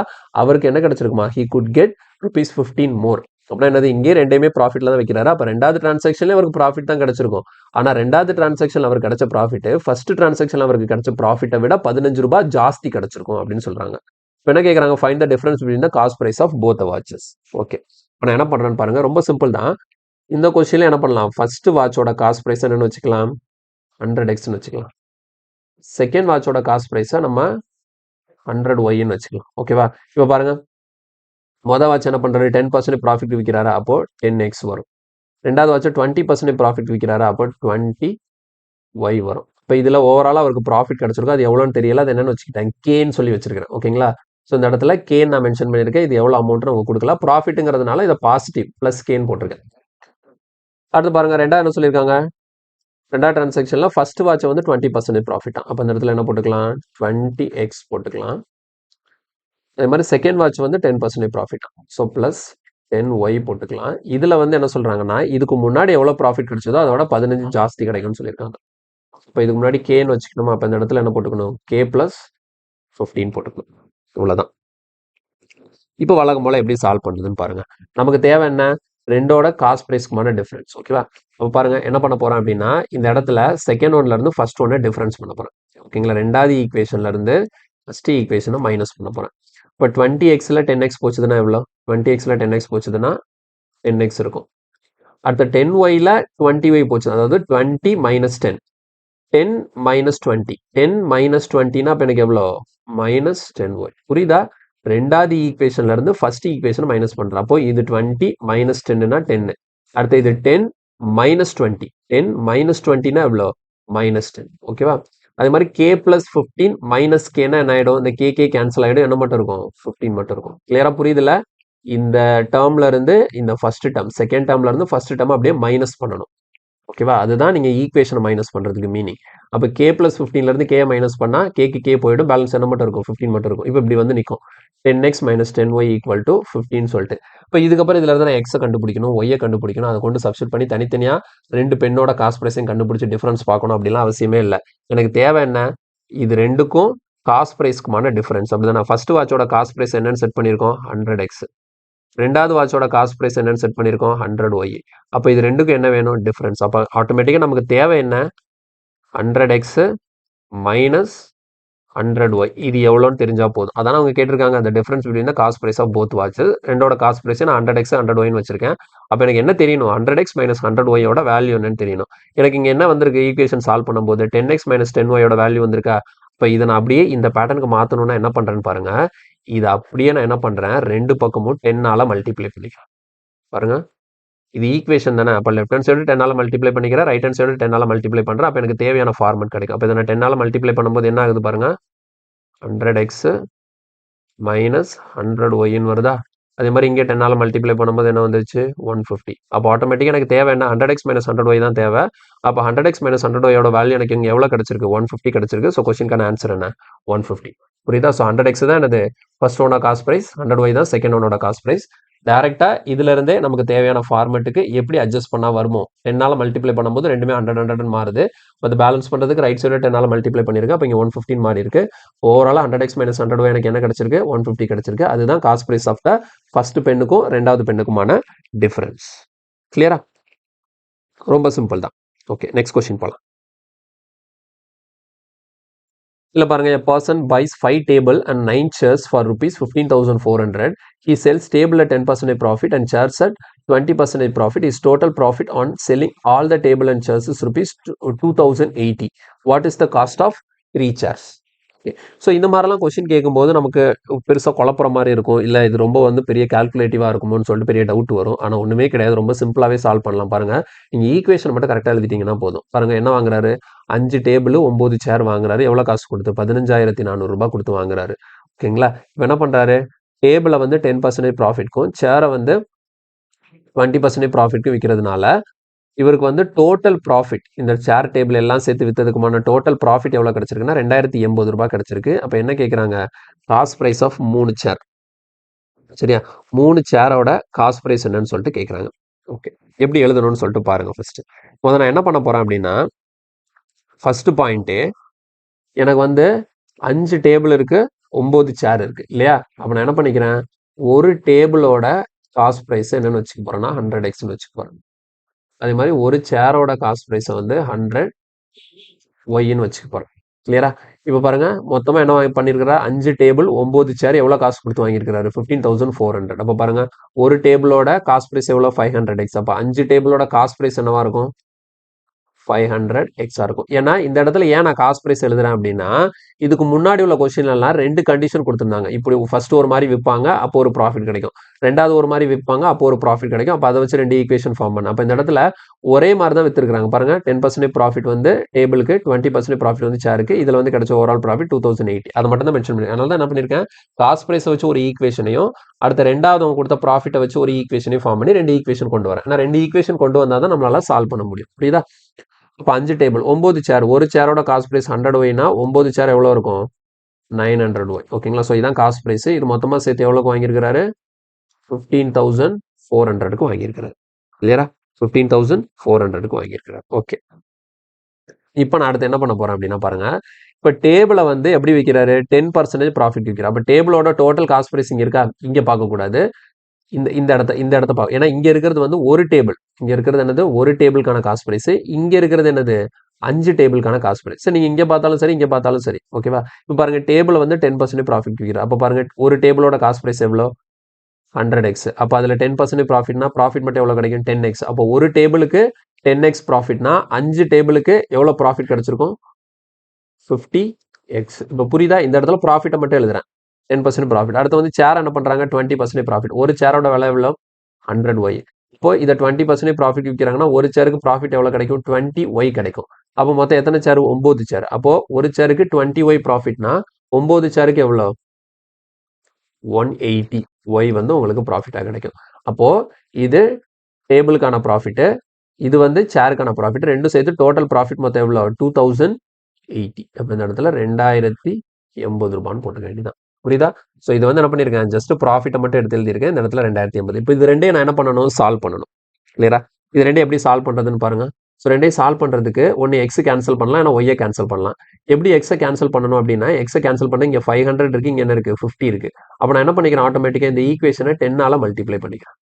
[SPEAKER 1] அவருக்கு என்ன கிடைச்சிருக்குமா? ஹி குட் கெட் rupees 15 மோர். அப்படின்னா என்னது? இங்கே ரெண்டையுமே ப்ராஃபிட்ல தான் வைக்கிறாரு. அப்போ ரெண்டாவது டிரான்சாக்ஷன்ல அவருக்கு ப்ராஃபிட் தான் கிடைச்சிருக்கும். ஆனால் ரெண்டாவது டிரான்சாக்ஷன் அவருக்கு கிடைச்ச ப்ராஃபிட் ஃபர்ஸ்ட் டிரான்சாக்ஷன் அவருக்கு கிடைச்ச ப்ராஃபிட்டை விட 15 ரூபாய் ஜாஸ்தி கிடைச்சிருக்கும் அப்படின்னு சொல்றாங்க. இப்போ என்ன கேட்குறாங்க? Find the difference between the cost price of both watches. Okay, இப்போ நான் என்ன பண்றேன்னு பாருங்க, ரொம்ப சிம்பிள் தான். இந்த கொஸ்டின்ல என்ன பண்ணலாம்? ஃபர்ஸ்ட் வாட்சோட காஸ்ட் பிரைஸ் என்னன்னு வச்சுக்கலாம்? 100x வச்சுக்கலாம். செகண்ட் வாட்சோட காஸ்ட் பிரைஸை நம்ம 100y வச்சுக்கலாம். ஓகேவா? இப்போ பாருங்க, வாட்ச் என்ன பண்றாரு? 10% ப்ராஃபிட் விற்கிறாரு. அப்போ 10x வரும். ரெண்டாவது வாட்ச் 20% ப்ராஃபிட் விற்கிறாரு. அப்போ 20y வரும். இப்போ இதுல ஓவராலா அவருக்கு ப்ராஃபிட் கிடைச்சிருக்கும். அது எவ்வளோன்னு தெரியல. அது என்னன்னு வச்சுக்கிட்டேன்? கேன்னு சொல்லி வச்சிருக்கிறேன். ஓகேங்களா? ஸோ இந்த இடத்துல கேன் நான் மென்ஷன் பண்ணியிருக்கேன். இது எவ்வளோ அமௌண்ட் நம்ம கொடுக்கலாம். ப்ராஃபிட்டுங்கிறதுனால இதை பாசிட்டிவ் பிளஸ் கேன்னு போட்டிருக்கேன். அடுத்து பாருங்க, ரெண்டாவது என்ன சொல்லியிருக்காங்க? ரெண்டாவது டிரான்சாக்ஷன்ல ஃபர்ஸ்ட் வாட்சை வந்து 20% ப்ராஃபிட். அப்போ இந்த இடத்துல என்ன போட்டுக்கலாம்? 20x போட்டுக்கலாம். அதே மாதிரி செகண்ட் வாட்ச் வந்து 10% ப்ராஃபிட். ஸோ பிளஸ் 10y போட்டுக்கலாம். இதுல வந்து என்ன சொல்றாங்கன்னா, இதுக்கு முன்னாடி எவ்வளவு ப்ராஃபிட் கிடைச்சதோ அதோட 15 ஜாஸ்தி கிடைக்கும்னு சொல்லியிருக்காங்க. இப்போ இதுக்கு முன்னாடி கேன்னு வச்சுக்கணுமா? அப்போ இந்த இடத்துல என்ன போட்டுக்கணும்? கே பிளஸ் 15 போட்டுக்கணும். இவ்வளவுதான். இப்போ வழக்கம் போல எப்படி சால்வ் பண்ணுறதுன்னு பாருங்க. நமக்கு தேவை என்ன? ரெண்டோட காஸ்ட் பிரைஸ்க்குமான டிஃபரன்ஸ். ஓகேவா? அப்போ பாருங்க என்ன பண்ண போறேன் அப்படின்னா, இந்த இடத்துல செகண்ட் ஒன்ல இருந்து ஃபர்ஸ்ட் ஒன்னை டிஃபரன்ஸ் பண்ண போறேன். ஓகேங்களா? ரெண்டாவது ஈக்குவேஷன்ல இருந்து ஃபர்ஸ்ட் ஈக்குவேஷனை மைனஸ் பண்ண போறேன். இப்போ 20xல 10x போச்சுதுன்னா எவ்வளோ? 20xல 10x போச்சுதுன்னா 10x இருக்கும். அடுத்த 10yல 20y போச்சு, அதாவது 20 மைனஸ் 10. 10 மைனஸ் 20. 10 மைனஸ் 20னா இப்போ எனக்கு எவ்வளோ? Minus 10y. புரியுதா? ரெண்டாவது ஈக்குவேஷன்ல இருந்து ஃபர்ஸ்ட் ஈக்குவேஷன் மைனஸ் பண்றேன். அப்போ இது 20 மைனஸ் 10னா 10. அடுத்து இது 10 மைனஸ் 20. 10 மைனஸ் 20னா எவ்வளோ? மைனஸ் 10. ஓகேவா? அதே மாதிரி கே பிளஸ் 15 மைனஸ் கேனா என்ன ஆயிடும்? இந்த கே கேன்சல் ஆயிடும். என்ன மட்டும் இருக்கும்? 15 மட்டும் இருக்கும். கிளியரா புரியுதுல? இந்த டேர்ம்ல இருந்து இந்த ஃபர்ஸ்ட் டேர்ம், செகண்ட் டேர்ம்ல இருந்து ஃபர்ஸ்ட் டேர்ம் அப்படியே மைனஸ் பண்ணணும். ஓகேவா? அதுதான் நீங்க ஈக்குவேஷனை மைனஸ் பண்றதுக்கு மீனிங். அப்ப k + 15ல இருந்து k மைனஸ் பண்ணா kக்கு k போயிடும். பேலன்ஸ் என்ன மட்டும் இருக்கும்? 15 மட்டும் இருக்கும். இப்ப இப்படி வந்து நிக்கும். 10x - 10y = 15 சொல்லிட்டு. இப்ப இதுக்கப்புறம் இதுல இருந்து நான் x கண்டுபிடிக்கணும், y கண்டுபிடிக்கணும். அதை கொண்டு சப்ஸ்டிட் பண்ணி தனித்தனியா 2 பெண்ணோட காஸ்ட் பிரைஸையும் கண்டுபிடிச்சு டிஃபரன்ஸ் பார்க்கணும் அப்படிலாம் அவசியமே இல்லை. எனக்கு தேவை என்ன? இது ரெண்டுக்கும் காஸ்ட் பிரைஸ்க்குமான டிஃபரன்ஸ். அப்படிதானே? ஃபர்ஸ்ட் வாட்சோட காஸ்ட் பிரைஸ் என்னன்னு செட் பண்ணியிருக்கோம்? 100x. ரெண்டாவது வாட்சோட காஸ்ட் பிரைஸ் என்னன்னு செட் பண்ணியிருக்கோம்? 100y. அப்ப இது ரெண்டுக்கும் என்ன வேணும்? டிஃபரன்ஸ். அப்ப ஆட்டோமேட்டிக்கா நமக்கு தேவை என்ன? 100x minus 100y. இது எவ்வளோன்னு தெரிஞ்சா போதும். அதான் அவங்க கேட்டிருக்காங்க அந்த difference between the cost price of both watches. ரெண்டோட காஸ்ட் பிரைஸ் நான் 100x 100yன்னு வச்சிருக்கேன். அப்ப எனக்கு என்ன தெரியணும்? 100x - 100yயோட வேல்யூ என்னன்னு தெரியணும். எனக்கு இங்க என்ன வந்திருக்கு? ஈக்குவேஷன் சால்வ் பண்ணும்போது 10x - 10yயோட வேல்யூ வந்திருக்கா? இப்ப இதை நான் அப்படியே இந்த பேட்டர்னுக்கு மாத்தணும்னா என்ன பண்றேன்னு பாருங்க. இதை அப்படியே நான் என்ன பண்றேன்? ரெண்டு பக்கமும் 10ஆல மல்டிப்ளை பண்ணிக்கிறேன். பாருங்க, இது ஈக்குவேஷன் தானே. அப்போ லெஃப்ட் ஹேண்ட் சைடு 10ஆல மல்டிப்ளை பண்ணிக்கிறேன், ரைட் ஹேண்ட் சைடு 10ஆல மல்டிப்ளை பண்றேன். அப்போ எனக்கு தேவையான ஃபார்மட் கிடைக்கும். அப்போ இதை நான் 10ஆல மல்டிப்ளை பண்ணும்போது என்ன ஆகுது பாருங்க? 100x மைனஸ் 100yன்னு வருதா? அதே மாதிரி இங்கே 10ஆல மல்டிப்ளை பண்ணும்போது என்ன வந்துருச்சு? 150. அப்போ ஆட்டோமேட்டிக்காக எனக்கு தேவை என்ன? 100x - 100y தான் தேவை. அப்போ 100x - 100yயோட வேல்யூ எனக்கு இங்கே எவ்வளோ கிடைச்சிருக்கு? 150 கிடைச்சிருக்கு. ஸோ கொஸ்டினுக்கான ஆன்சர் என்ன? 150. புரியுதா? ஸோ 100x தான் என்னது ஃபர்ஸ்ட் ஒனோட காஸ்ட் பிரைஸ், 100y தான் செகண்ட் ஒனோட காஸ்ட் பிரைஸ். டைரக்டா இதுல இருந்தே நமக்கு தேவையான ஃபார்மேட்டுக்கு எப்படி அட்ஜஸ்ட் பண்ணா வருமோ, 10ஆல மல்டிப்ளை பண்ணும்போது ரெண்டுமே 100 100 மாறுது. அது பேலன்ஸ் பண்றதுக்கு ரைட் சைடு 10ஆல மல்டிப்ளை பண்ணிருக்கேன். அப்போ இங்க 115 மாறி இருக்கு. ஓவராலா 100x - 100y எனக்கு என்ன கிடைச்சிருக்கு? 150 கிடைச்சிருக்கு. அதுதான் cost price of the first பெண்ணுக்கும் ரெண்டாவது பெண்ணுக்குமான டிஃபரன்ஸ். கிளியரா? ரொம்ப சிம்பிள் தான். ஓகே, நெக்ஸ்ட் கொஸ்டின் போலாம். இல்ல பாருங்க, a person buys 5 table and 9 chairs for rupees 15,400. He sells table at 10% profit and chairs at 20% profit. His total profit on selling all the table and chairs is rupees 2,080. What is the cost of 3 chairs? So இந்த மாதிரிலாம் question கேட்கும்போது நமக்கு பெருசாக குழப்புற மாதிரி இருக்கும். இல்லை இது ரொம்ப வந்து பெரிய கால்குலேட்டிவாக இருக்குமோன்னு சொல்லிட்டு பெரிய டவுட் வரும். ஆனால் ஒன்றுமே கிடையாது. ரொம்ப சிம்பிளாகவே சால்வ் பண்ணலாம். பாருங்கள், நீங்கள் ஈக்குவேஷன் மட்டும் கரெக்டாக எழுதிட்டீங்கன்னா போதும். பாருங்கள், என்ன வாங்குறாரு? 5 டேபிள் 9 சேர் வாங்குறாரு. எவ்வளோ காசு கொடுத்து? 15,400 ரூபாய் கொடுத்து வாங்குறாரு. ஓகேங்களா? இப்போ என்ன பண்ணுறாரு? டேபிளை வந்து 10% ப்ராஃபிட்க்கும் சேரை வந்து 20% ப்ராஃபிட்க்கும் விற்கிறதுனால இவருக்கு வந்து டோட்டல் ப்ராஃபிட், இந்த சேர் டேபிள் எல்லாம் சேர்த்து வித்ததுக்குமான டோட்டல் ப்ராஃபிட் எவ்வளோ கிடைச்சிருக்குன்னா 2080 ரூபாய் கிடைச்சிருக்கு. அப்போ என்ன கேட்குறாங்க? காஸ்ட் ப்ரைஸ் ஆஃப் 3 சேர். சரியா? 3 சேரோட காஸ்ட் ப்ரைஸ் என்னன்னு சொல்லிட்டு கேட்குறாங்க. ஓகே, எப்படி எழுதணும்னு சொல்லிட்டு பாருங்க. ஃபர்ஸ்ட் முதல்ல நான் என்ன பண்ண போறேன் அப்படின்னா, ஃபர்ஸ்ட் பாயிண்ட்டு எனக்கு வந்து 5 டேபிள் இருக்கு, 9 சேர் இருக்கு இல்லையா? அப்போ நான் என்ன பண்ணிக்கிறேன்? ஒரு டேபிளோட காஸ்ட் ப்ரைஸ் என்னன்னு வச்சுக்க போறேன்னா 100x வச்சுக்க போறேன். அதே மாதிரி ஒரு சேரோட காஸ்ட் ப்ரைஸை வந்து 100yன்னு வச்சுக்க போறேன். கிளியரா? இப்போ பாருங்க, மொத்தமா என்ன பண்ணிருக்கிறா? 5 டேபிள் 9 சேர் எவ்வளவு காசு கொடுத்து வாங்கியிருக்கிறாரு? 15,400. அப்ப பாருங்க, ஒரு டேபிளோட காஸ்ட் பிரைஸ் எவ்வளவு? 500x. அப்ப 5 டேபிளோட காஸ்ட் பிரைஸ் என்னவா இருக்கும்? 500x இருக்கும். ஏன்னா இந்த இடத்துல ஏன் நான் காஸ்ட் பிரைஸ் எழுதுறேன் அப்படின்னா, இதுக்கு முன்னாடி உள்ள கொஸ்டின் எல்லாம் 2 கண்டிஷன் கொடுத்திருந்தாங்க. இப்படி ஃபர்ஸ்ட் ஒரு மாதிரி விற்பாங்க, அப்போ ஒரு ப்ராஃபிட் கிடைக்கும். ரெண்டாவது ஒரு மாதிரி விற்பாங்க, அப்போ ஒரு ப்ராஃபிட் கிடைக்கும். அப்போ அதை வச்சு 2 ஈக்குவேஷன் ஃபார்ம் பண்ண. அப்போ இந்த இடத்துல ஒரே மாதிரி தான் வித்துருக்காங்க. பாருங்க, 10% ப்ராஃபிட் வந்து டேபிளுக்கு, 20% ப்ராஃபிட் வந்து சேருக்கு. இதுல வந்து கிடைச்ச ஓவரால் ப்ராஃபிட் 2080. அதை மட்டும் தான் மென்ஷன் பண்ணி. அதனால தான் என்ன பண்ணிருக்கேன்? காஸ்ட் பிரைஸை வச்சு ஒரு ஈக்குவேஷனையும், அடுத்த ரெண்டாவது அவங்க கொடுத்த ப்ராஃபிட்டை வச்சு ஒரு ஈக்குவேஷனையும் ஃபார்ம் பண்ணி 2 ஈக்குவேஷன் கொண்டு வரேன். நான் 2 ஈக்குவேஷன் கொண்டு வந்தா தான் நம்மளால சால்வ் பண்ண முடியும். புரியுதா? இப்போ 5 டேபிள் 9 சேர், ஒரு சேரோட காஸ்ட் பிரைஸ் 100yனா 9 சேர் எவ்வளோ இருக்கும்? 900y. ஓகேங்களா? ஸோ இதான் காஸ்ட் பிரைஸ். இது மொத்தமாக சேர்த்து எவ்வளோக்கு வாங்கியிருக்கிறாரு? 15,400க்கு வாங்கியிருக்கிறாரு. கிளியரா? 15,400க்கு வாங்கியிருக்கிறாரு. ஓகே, இப்போ நான் அடுத்து என்ன பண்ண போறேன் அப்படின்னா பாருங்க, இப்போ டேபிளை வந்து எப்படி விற்கிறாரு? 10% ப்ராஃபிட் விற்கிறார். அப்போ டேபிளோட டோட்டல் காஸ்ட் பிரைஸ் இங்கே இருக்கா? இங்கே பார்க்கக்கூடாது. இந்த இடத்த பார்க்க. ஏன்னா இங்க இருக்கிறது வந்து ஒரு டேபிள். இங்க இருக்கிறது என்னது? ஒரு டேபிளுக்கான காஸ்ட் பிரைஸ். இங்க இருக்கிறது என்னது? 5 டேபிளுக்கான காஸ்ட் பிரைஸ். சரி, நீங்க இங்க பார்த்தாலும் சரி, இங்க பார்த்தாலும் சரி. ஓகேவா? இப்போ பாருங்க, டேபிள் வந்து 10% ப்ராஃபிட் விற்கிறார். அப்போ பாருங்க, ஒரு டேபிளோட காஸ்ட் பிரைஸ் எவ்வளோ? 100x. அப்போ அதுல 10% ப்ராஃபிட்னா ப்ராஃபிட் மட்டும் எவ்வளவு கிடைக்கும்? 10x. அப்போ ஒரு டேபிளுக்கு 10x ப்ராஃபிட்னா 5 டேபிளுக்கு எவ்வளவு ப்ராஃபிட் கிடைச்சிருக்கும்? 50x. இப்போ புரியுதா? இந்த இடத்துல ப்ராஃபிட்டை மட்டும் எழுதுறேன். 10% ப்ராஃபிட். அடுத்து வந்து சேர் என்ன பண்றாங்க? 20% ப்ராஃபிட். ஒரு சேரோட விலை எவ்வளோ? 100y. இப்போ இதை 20% ப்ராஃபிட் விற்கிறாங்கன்னா ஒரு சேருக்கு ப்ராஃபிட் எவ்வளோ கிடைக்கும்? 20y கிடைக்கும். அப்போ மொத்தம் எத்தனை சேர்? 9 சேர். அப்போ ஒரு சேருக்கு 20y ப்ராஃபிட்னா 9 சேருக்கு எவ்வளோ? 180y வந்து உங்களுக்கு ப்ராஃபிட்டா கிடைக்கும். அப்போ இது டேபிளுக்கான ப்ராஃபிட், இது வந்து சேருக்கான ப்ராஃபிட். ரெண்டும் சேர்த்து டோட்டல் ப்ராஃபிட் மொத்தம் எவ்வளோ 2080. அப்போ இந்த இடத்துல 2080 ரூபான்னு போட்டுக்க வேண்டியதான். புரியுதா? ஸோ இது வந்து என்ன பண்ணியிருக்கேன், ஜஸ்ட் ப்ராஃபிட்டை மட்டும் எடுத்து எழுதியிருக்கேன். இந்த இடத்துல 2080. இப்போ இது ரெண்டையும் நான் என்ன பண்ணணும், சால்வ் பண்ணணும். கிளியரா? இது ரெண்டையும் எப்படி சால்வ் பண்ணுறதுன்னு பாருங்க. ஸோ ரெண்டையும் சால்வ் பண்ணுறதுக்கு ஒன்று எக்ஸ் கேன்சல் பண்ணலாம், இல்லை ஒய்யை கேன்சல் பண்ணலாம். எப்படி எக்ஸை கேன்சல் பண்ணணும் அப்படின்னா, எக்ஸை கேன்சல் பண்ண இங்கே 500 இருக்கு, இங்கே என்ன இருக்கு 50 இருக்கு. அப்போ நான் என்ன பண்ணிக்கிறேன், ஆட்டோமேட்டிக்காக இந்த ஈக்குவேஷனை 10ஆல மல்டிப்ளை பண்ணிக்கிறேன்.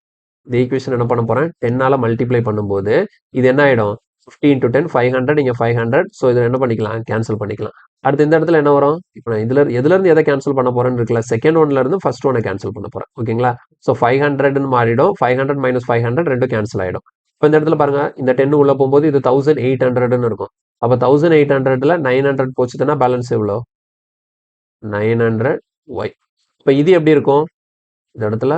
[SPEAKER 1] இந்த ஈக்குவேஷன் என்ன பண்ண போறேன், 10ஆல மல்டிப்ளை பண்ணும்போது இது என்ன ஆயிடும், 50 into 10 500, இங்க 500. ஸோ இதை என்ன பண்ணிக்கலாம், கேன்சல் பண்ணிக்கலாம். அடுத்து இந்த இடத்துல என்ன வரும், இப்போ நான் எதுல இருந்து எதை கேன்சல் பண்ண போறேன்னு இருக்குல்ல, செகண்ட் ஒன்ல இருந்து ஃபர்ஸ்ட் ஒன்னை கேன்சல் பண்ண போறேன். ஓகேங்களா? ஸோ 500ன்னு மாறிடும், 500 - 500 ரெண்டும் கேன்சல் ஆயிடும். இப்போ இந்த இடத்துல பாருங்க, இந்த 10 உள்ள போகும்போது இது 1800ன்னு இருக்கும். அப்போ 1800ல 900 போச்சுன்னா பேலன்ஸ் எவ்வளோ, 900 ஒய். இப்போ இது எப்படி இருக்கும், இந்த இடத்துல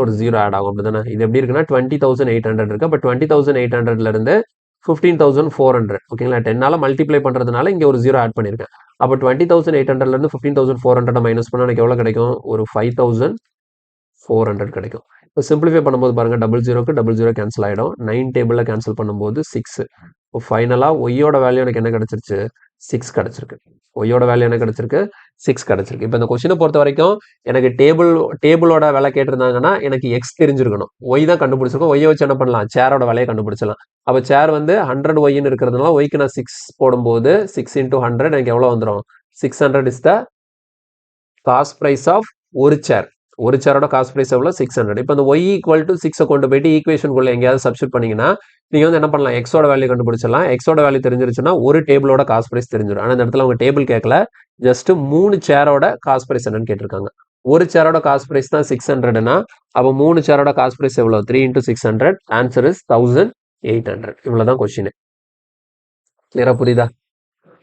[SPEAKER 1] ஒரு 0 ஆட் ஆகும், அப்படிதானே? இது எப்படி இருக்குன்னா 20,800 இருக்கு. அப்போ 20,800ல இருந்து 15,400. ஓகேங்களா? 10ஆல மல்டிப்ளை பண்றதுனால இங்க ஒரு 0 ஆட் பண்ணிருக்கேன். அப்போ 20,800ல இருந்து 15,400 மைனஸ் பண்ணா எனக்கு எவ்வளவு கிடைக்கும், ஒரு 5,400 கிடைக்கும். இப்போ சிம்பிளிஃபை பண்ணும்போது பாருங்க, 00க்கு 00 கேன்சல் ஆயிடும். 9 டேபிள்ல கேன்சல் பண்ணும்போது 6. இப்போ ஃபைனலா ஒய்யோட வேல்யூ எனக்கு என்ன கிடைச்சிருச்சு, 6 கிடைச்சிருக்கு. ஒய்யோட வேல்யூ என்ன கிடைச்சிருக்கு, 6 கிடைச்சிருக்கு. இப்போ இந்த கொஸ்டினை பொறுத்த வரைக்கும் எனக்கு டேபிளோட விலை கேட்டிருந்தாங்கன்னா எனக்கு எக்ஸ் தெரிஞ்சிருக்கணும், ஒய் தான் கண்டுபிடிச்சிருக்கோம். ஒய்யை வச்சு என்ன பண்ணலாம், சேரோட விலையை கண்டுபிடிச்சலாம். அப்போ சேர் வந்து 100 ஒய்ன்னு இருக்கிறதுனால ஒய்க்கு நான் 6 போடும்போது 6 into 100 எனக்கு எவ்வளோ வந்துடும், 600 is the cost price of ஒரு சேர். ஒரு சேரோட காஸ்ட் பிரைஸ் எவ்வளோ, 600. இப்போ இந்த ஒய் ஈக்குவல் டு 6 கொண்டு போயிட்டு ஈக்குவேஷனுக்குள்ள எங்கேயாவது சப்ஸ்டிட் பண்ணீங்கன்னா நீங்க வந்து என்ன பண்ணலாம், எக்ஸோட வேல்யூ கண்டுபிடிச்சிடலாம். எக்ஸோட வேல்யூ தெரிஞ்சிருச்சுன்னா ஒரு டேபிளோட காஸ்ட் பிரைஸ் தெரிஞ்சிடும். ஆனால் இந்த இடத்துல அவங்க டேபிள் கேட்கல, ஜஸ்ட் 3 சேரோட காஸ்ட் பிரைஸ் என்னன்னு கேட்டிருக்காங்க. ஒரு சேரோட காஸ்ட் பிரைஸ் தான் 600னா அப்போ 3 சேரோட காஸ்ட் பிரைஸ் எவ்வளோ, 3 into 600. Answer is 1800. இவ்வளவுதான் கொஸ்டின். கிளியரா புரியுதா?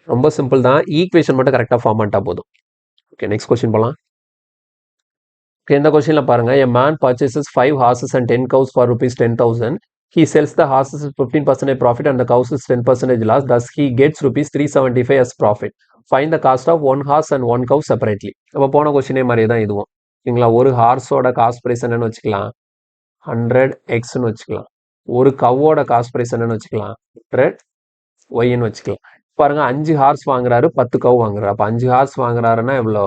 [SPEAKER 1] ரொம்ப சிம்பிள் தான், ஈக்குவேஷன் மட்டும் கரெக்டாக ஃபார்ம் பண்ணிட்டா போதும். ஓகே, நெக்ஸ்ட் கொஸ்டின் போகலாம். இந்த கொஸ்டின்ல பாருங்க, a man purchases 5 horses and 10 cows for rupees 10,000. He sells the horses at 15% profit and the cows is 10% loss. Thus he gets rupees 375 as profit. Find the cost of one horse and one cow separately. அப்போ போன கொஸ்டினே மாதிரி தான் இதுவும். சரிங்களா? ஒரு ஹார்ஸோட cost price என்னன்னு வச்சுக்கலாம், 100x வச்சுக்கலாம். ஒரு கவ்வோட காஸ்ட் பிரைஸ் என்னன்னு வச்சுக்கலாம், 100y வச்சுக்கலாம். பாருங்க, 5 ஹார்ஸ் வாங்குறாரு, 10 கவ் வாங்குறாரு. அப்போ 5 ஹார்ஸ் வாங்குறாருன்னா எவ்வளோ,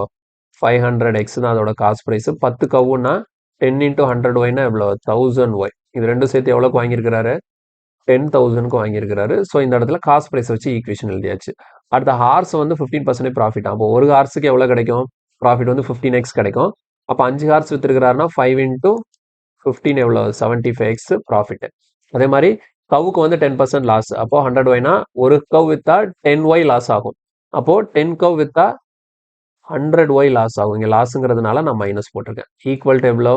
[SPEAKER 1] 500x தான் அதோட காஸ்ட் பிரைஸ். 10 கவுன்னா 10 into 100y எவ்வளோ, 1000y. இது ரெண்டும் சேர்த்து எவ்வளோக்கு வாங்கியிருக்கிறாரு, 10,000க்கு வாங்கியிருக்கிறாரு. ஸோ இந்த இடத்துல காஸ்ட் பிரைஸ் வச்சு ஈக்குவேஷன் எழுதியாச்சு. அடுத்த ஹார்ஸ் வந்து 15% ப்ராஃபிட். அப்போ ஒரு ஹார்ஸுக்கு எவ்வளோ கிடைக்கும், ப்ராஃபிட் வந்து 15x கிடைக்கும். அப்போ 5 ஹார்ஸ் வித்துருக்கிறாருன்னா 5 into 15 எவ்வளோ, 75x ப்ராஃபிட். அதே மாதிரி கவுக்கு வந்து 10% லாஸ். அப்போ 100yனா ஒரு கவ் வித்தா 10y லாஸ் ஆகும். அப்போ 10 கவ் வித்தா 100y லாஸ் ஆகும். இங்க லாஸ்ங்கிறதுனால நான் மைனஸ் போட்டிருக்கேன். ஈக்குவல் டு எவ்வளோ,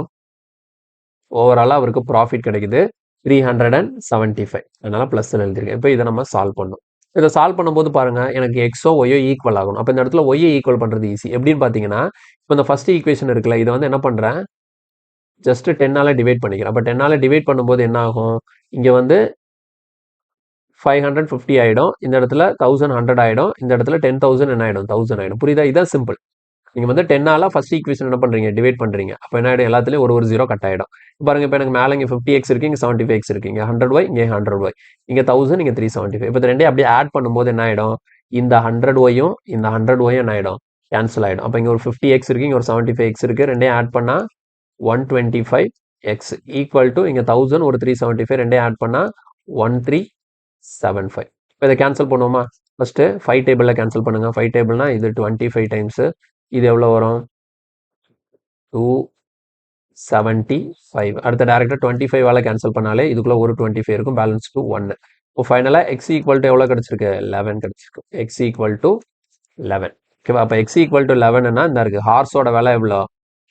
[SPEAKER 1] ஓவராலா அவருக்கு ப்ராஃபிட் கிடைக்குது 375. அதனால பிளஸ் எழுதிருக்கேன். இப்போ இதை நம்ம சால்வ் பண்ணோம். இதை சால்வ் பண்ணும்போது பாருங்க, எனக்கு எக்ஸோ ஒய்யோ ஈக்குவல் ஆகணும். அப்போ இந்த இடத்துல ஒய்யை ஈக்குவல் பண்றது ஈஸி. எப்படின்னு பார்த்தீங்கன்னா, இப்போ இந்த ஃபர்ஸ்ட் ஈக்குவேஷன் இருக்குல்ல, இதை வந்து என்ன பண்றேன், ஜஸ்ட் 10ஆல டிவைட் பண்ணிக்கிறேன். அப்போ 10ஆல டிவைட் பண்ணும்போது என்ன ஆகும், இங்க வந்து 550 ஆயிடும், இந்த இடத்துல 1100 ஆயிடும், இந்த இடத்துல 10,000 என்ன ஆயிடும், 1000 ஆயிடும். புரியுதா? இதான் சிம்பிள். நீங்க வந்து 10ஆல ஃபர்ஸ்ட் ஈக்குவேஷன் என்ன பண்றீங்க, டிவைட் பண்றீங்க. அப்போ என்ன ஆயிடும், எல்லாத்துலயும் ஒரு 0 கட் ஆயிடும். பாருங்க, இப்போ எனக்கு மேல இங்க 50x இருக்கு, இங்க 75x இருக்கு, இங்க 100y, இங்க 100y, இங்க 1000, இங்க 375. இப்போ ரெண்டையும் அப்படியே ஆட் பண்ணும்போது என்ன ஆயிடும், இந்த 100yயும் இந்த 100yயும் என்ன ஆயிடும், கேன்சல் ஆயிடும். அப்போ இங்க ஒரு 50x இருக்கு, இங்க ஒரு 75x இருக்கு, ரெண்டையும் ஆட் பண்ணா 125x ஈக்குவல் டு இங்க 1000 ஒரு 375, ரெண்டையும் ஆட் பண்ணா 1375. இப்போ இதை கேன்சல் பண்ணுவோமா, ஃபர்ஸ்ட் 5 டேபிள்ல கேன்சல் பண்ணுங்க. 5 டேபிள்னா இது 25 டைம்ஸ், இது எவ்வளோ வரும், 275. அடுத்த டேரக்டா 25ஆல கேன்சல் பண்ணாலே இதுக்குள்ள ஒரு 25 இருக்கும், பேலன்ஸ் டு 1. இப்போ ஃபைனலா x ஈக்குவல் டு எவ்வளோ கிடைச்சிருக்கு, 11 கிடைச்சிருக்கு. x equal to 11. ஓகேவா? அப்போ x ஈக்குவல் டு 11ன்னா இந்த இருக்கு, ஹார்ஸோட விலை எவ்வளோ,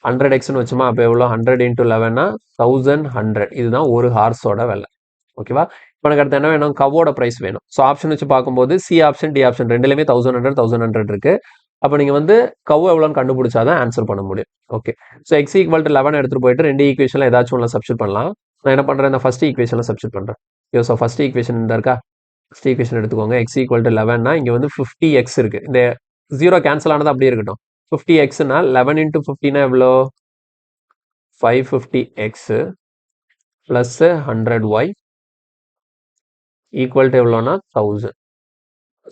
[SPEAKER 1] 100xன்னு வச்சுமா, அப்போ எவ்வளோ, 100 into 11னா 1100. இதுதான் ஒரு ஹார்ஸோட விலை. ஓகேவா? இப்போ எனக்கு அடுத்து என்ன வேணும், கவோட பிரைஸ் வேணும். ஸோ ஆப்ஷன் வச்சு பார்க்கும்போது சி ஆப்ஷன், டி ஆப்ஷன் ரெண்டுலையுமே 1100 இருக்கு. அப்போ நீங்க வந்து கவ் எவ்வளோன்னு கண்டுபிடிச்சாதான் ஆன்சர் பண்ண முடியும். Okay, so X equal to 11 எடுத்துட்டு போயிட்டு ரெண்டு ஈக்குவேஷன்ல ஏதாச்சும் ஒன்று சப்ஸ்டிட் பண்ணலாம். நான் என்ன பண்றேன், இந்த ஃபர்ஸ்ட் ஈக்குவேஷன்ல சப்ஸ்டிட் பண்றேன். ஸோ ஃபர்ஸ்ட் ஈக்குவேஷன் இந்த இருக்கா, ஃபர்ஸ்ட் ஈக்குவேஷன் எடுத்துக்கோங்க. எக்ஸ் ஈக்குவல் டு 11னா இங்க வந்து 50x இருக்கு, இந்த 0 கேன்சல் ஆனது அப்படியே இருக்கட்டும். 50xனா 11 into 50னா எவ்வளோ, 550x plus 100y equal to எவ்வளோனா 1000.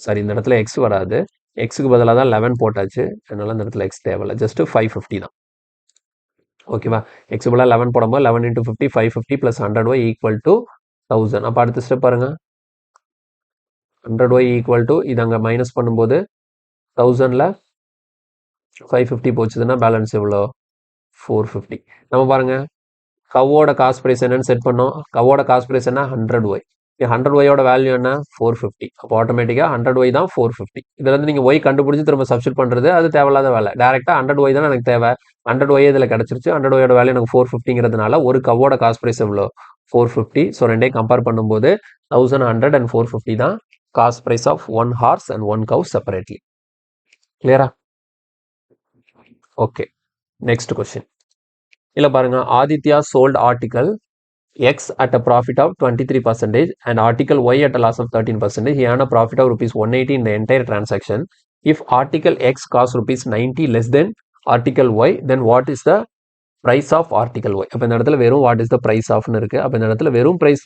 [SPEAKER 1] சாரி, இந்த இடத்துல எக்ஸ் வராது, எக்ஸுக்கு பதிலாக தான் 11 போட்டாச்சு, அதனால இந்த இடத்துல எக்ஸ் தேவையில்லை, ஜஸ்ட் 550 தான். ஓகேவா, எக்ஸ் பதிலாக 11 போடும்போது 11 into 50 550 plus 100y equal to 1000. அப்போ அடுத்த ஸ்டெப் பாருங்க, 100y ஈக்குவல் டு இது அங்கே மைனஸ் பண்ணும்போது 1000ல் 550 போச்சுதுன்னா பேலன்ஸ் எவ்வளோ 450. நம்ம பாருங்க, கவோட காஸ்ட் ப்ரைஸ் என்னன்னு செட் பண்ணோம். கவோட காஸ்ட் ப்ரைஸ் என்ன 100y. 100yயோட வேல்யூ என்ன 450. அப்போ ஆட்டோமேட்டிக்காக 100y தான் 450. இதுல இருந்து நீங்கள் ஒய் கண்டுபிடிச்சி திரும்ப சப்ஸ்டிட் பண்ணுறது அது தேவையில்லாத வேலை. டேரெக்டாக 100y தான் எனக்கு தேவை, 100y இதில் கிடச்சிருச்சு. 100yயோட வேல்யூ எனக்கு 450ங்கிறதுனால ஒரு கவோட காஸ்ட் ப்ரைஸ் எவ்வளோ 450. ஸோ ரெண்டையும் கம்பேர் பண்ணும்போது 1100 and 450 தான் cost price of 1 horse and 1 cow separately. கிளியரா? Okay, next question. இல்லை பாருங்க, Aditya sold article X at a profit of 23% and article Y at a loss of 13%. He earned a profit of rupees 180 in the entire transaction. If article X costs rupees 90 less than article Y, then what is the price of article Y? அப்போ இந்த இடத்துல வெறும் what is the price ofனு இருக்கு. அப்போ இந்த இடத்துல வெறும் price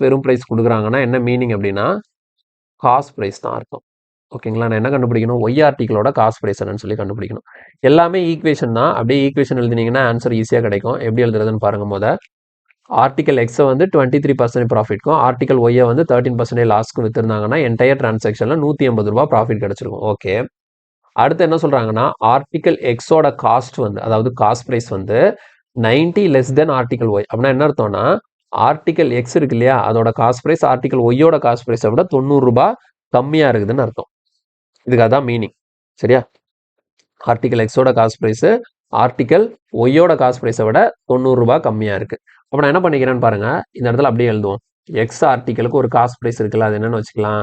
[SPEAKER 1] கொடுக்குறாங்கன்னா என்ன மீனிங் அப்படின்னா காஸ்ட் ப்ரைஸ் தான் அர்த்தம். ஓகேங்களா, நான் என்ன கண்டுபிடிக்கணும், ஒய் ஆர்டிகளோட காஸ்ட் ப்ரைஸ் என்னன்னு சொல்லி கண்டுபிடிக்கணும். எல்லாமே ஈக்குவேஷன் தான், அப்படியே ஈக்குவேஷன் எழுதினீங்கன்னா ஆன்சர் ஈஸியாக கிடைக்கும். எப்படி எழுதுறதுன்னு பாருங்க. முதல் ஆர்டிகல் எக்ஸை வந்து 23% ப்ராஃபிட்க்கும் ஆர்டிகல் ஒய்யை வந்து 13% லாஸ்க்கும் வித்துருந்தாங்கன்னா என்டையர் டிரான்சாக்ஷனில் 180 ரூபா ப்ராஃபிட் கிடைச்சிருக்கும். ஓகே, அடுத்து என்ன சொல்கிறாங்கன்னா ஆர்டிகல் எக்ஸோட காஸ்ட் வந்து, அதாவது காஸ்ட் ப்ரைஸ் வந்து 90 லெஸ் தென் ஆர்டிகல் ஒய். அப்படின்னா என்ன அர்த்தம்னா ஆர்டிகல் எக்ஸ் இருக்கு இல்லையா, அதோட காஸ்ட் ப்ரைஸ் ஆர்டிகல் ஒய்யோட காஸ்ட் ப்ரைஸை விட 90 ரூபா கம்மியாக இருக்குதுன்னு அர்த்தம். இதுக்கு அதான் மீனிங். சரியா, ஆர்டிகல் எக்ஸோட காஸ்ட் ப்ரைஸு ஆர்டிகல் ஒய்யோட காஸ்ட் ப்ரைஸை விட 90 ரூபா கம்மியாக இருக்குது. அப்போ நான் என்ன பண்ணிக்கிறேன்னு பாருங்க, இந்த இடத்துல அப்படியே எழுதுவோம். எக்ஸ் ஆர்டிக்கலுக்கு ஒரு காஸ்ட் ப்ரைஸ் இருக்குல்ல, அது என்னன்னு வச்சுக்கலாம்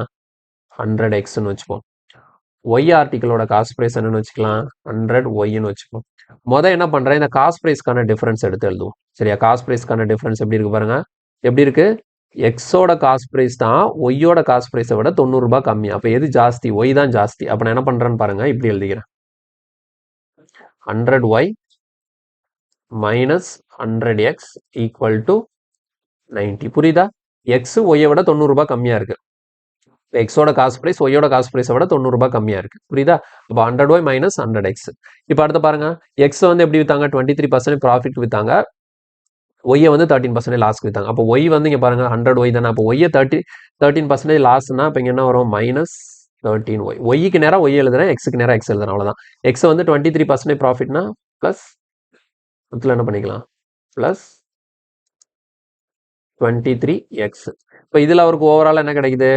[SPEAKER 1] 100xன்னு வச்சுப்போம். ஒய் ஆர்டிக்கலோட காஸ்ட் ப்ரைஸ் என்னன்னு வச்சுக்கலாம் 100yன்னு வச்சுப்போம். மொதல் என்ன பண்ணுறேன், இந்த காஸ்ட் ப்ரைஸ்க்கான டிஃபரன்ஸ் எடுத்து எழுதுவோம். சரியா, காஸ்ட் ப்ரைஸ்க்கான டிஃபரன்ஸ் எப்படி இருக்கு பாருங்க, எப்படி இருக்கு, எக்ஸோட காஸ்ட் ப்ரைஸ் தான் ஒய்யோட காஸ்ட் ப்ரைஸை விட 90 ரூபாய் கம்மி. அப்போ எது ஜாஸ்தி, ஒய் தான் ஜாஸ்தி. அப்போ நான் என்ன பண்ணுறேன்னு பாருங்க, இப்படி எழுதிக்கிறேன் 100y minus 100x equal to 90. புரியுதா, எக்ஸ் ஒய்யை விட 90 ரூபாய் கம்மியா இருக்கு. எக்ஸோட காஸ்ட் பிரைஸ் ஒய்யோட காஸ்ட் பிரைஸை விட 90 ரூபாய் கம்மியா இருக்கு. புரியுதா, அப்போ 100y minus 100x. இப்போ அடுத்து பாருங்க, எக்ஸ் வந்து எப்படி வித்தாங்க 23% ப்ராஃபிட் வித்தாங்க, ஒய்யை வந்து 13% லாஸ்க்கு வித்தாங்க. அப்போ ஒய் வந்து இங்கே பாருங்க 100y தானே, அப்போ ஒய்யை 13% லாஸ்னா இப்போ இங்கே என்ன வரும் மைனஸ் 13y. ஒய்க்கு நேரம் ஒய் எழுதுறேன், எக்ஸுக்கு நேரம் எக்ஸ் எழுதுறேன், அவ்வளோதான். எக்ஸ் வந்து 23% ப்ராஃபிட்னா ப்ளஸ் இதில் என்ன பண்ணிக்கலாம் ப்ளஸ் 23x. இப்போ இதில் அவருக்கு ஓவரால் என்ன கிடைக்குது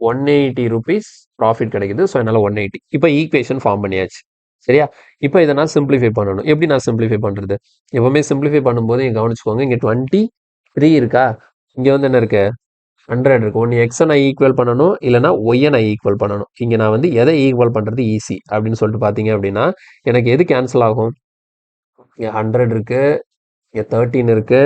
[SPEAKER 1] 180 rupees ப்ராஃபிட் கிடைக்குது. ஸோ என்னால் 180. இப்போ ஈக்குவேஷன் ஃபார்ம் பண்ணியாச்சு. சரியா, இப்போ இதை நான் சிம்பிளிஃபை பண்ணணும். எப்படி நான் சிம்பிளிஃபை பண்ணுறது, எப்பவுமே சிம்பிளிஃபை பண்ணும்போது இங்கே கவனிச்சுக்கோங்க, இங்கே 23 இருக்கா, இங்கே வந்து என்ன இருக்கு 100 இருக்கு. ஒன்று எக்ஸை நான் ஈக்குவல் பண்ணணும், இல்லைனா ஒய்யை நான் ஈக்குவல் பண்ணணும். இங்கே நான் வந்து எதை ஈக்குவல் பண்ணுறது ஈஸி அப்படின்னு சொல்லிட்டு பார்த்தீங்க அப்படின்னா எனக்கு எது கேன்சல் ஆகும், இங்கே 100 இருக்கு, இங்கே 13 இருக்கு,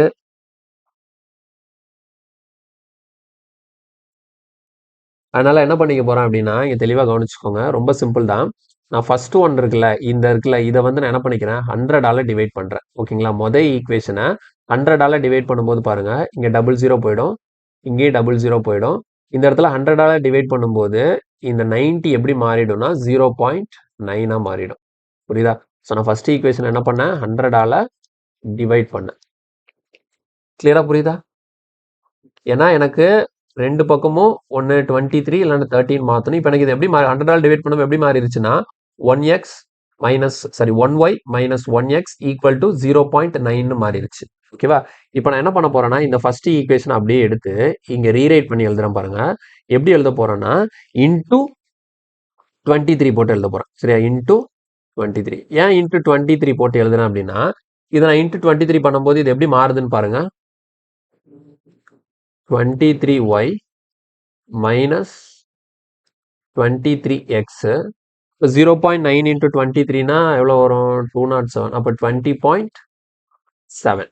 [SPEAKER 1] அதனால என்ன பண்ணிக்க போறேன் அப்படின்னா இங்க தெளிவாக கவனிச்சுக்கோங்க, ரொம்ப சிம்பிள் தான். நான் ஃபர்ஸ்ட் ஒன் இருக்குல்ல, இந்த இருக்குல்ல, இதை வந்து நான் என்ன பண்ணிக்கிறேன் 100ஆல டிவைட் பண்றேன். ஓகேங்களா, மொதல் ஈக்குவேஷனை 100ஆல டிவைட் பண்ணும்போது பாருங்க, இங்க 00 போயிடும், இங்கேயே 00 போயிடும். இந்த இடத்துல 100ஆல டிவைட் பண்ணும்போது இந்த 90 எப்படி மாறிடும்னா 0.9 மாறிடும். புரியுதா, ஸோ நான் ஃபர்ஸ்ட் ஈக்குவேஷன் என்ன பண்ணேன் 100ஆல டிவைட் பண்ணேன். கிளியரா புரியுதா, ஏன்னா எனக்கு ரெண்டு பக்கமும் ஒன்று 23 இல்லைன்னா 13 மாற்றணும். இப்போ எனக்கு இது எப்படி 100ஆல் டிவைட் பண்ணும்போது எப்படி மாறிடுச்சுன்னா 1x minus sorry 1y minus 1x equal to 0.9 மாறிடுச்சு. ஓகேவா, இப்போ நான் என்ன பண்ண போறேன்னா இந்த ஃபர்ஸ்ட் ஈக்குவேஷன் அப்படியே எடுத்து இங்கே ரீரைட் பண்ணி எழுதுறேன் பாருங்க. எப்படி எழுத போறேன்னா இன்டூ 23 போட்டு எழுத போறேன். சரியா, இன்டூ 23. ஏன் இன்டூ 23 போட்டு எழுதுறேன் அப்படின்னா இதை நான் இன்டூ 23 பண்ணும்போது இது எப்படி மாறுதுன்னு பாருங்க, 23y minus 23x. 0.9 into 23னா எவ்வளோ வரும் 207. அப்போ 20.7.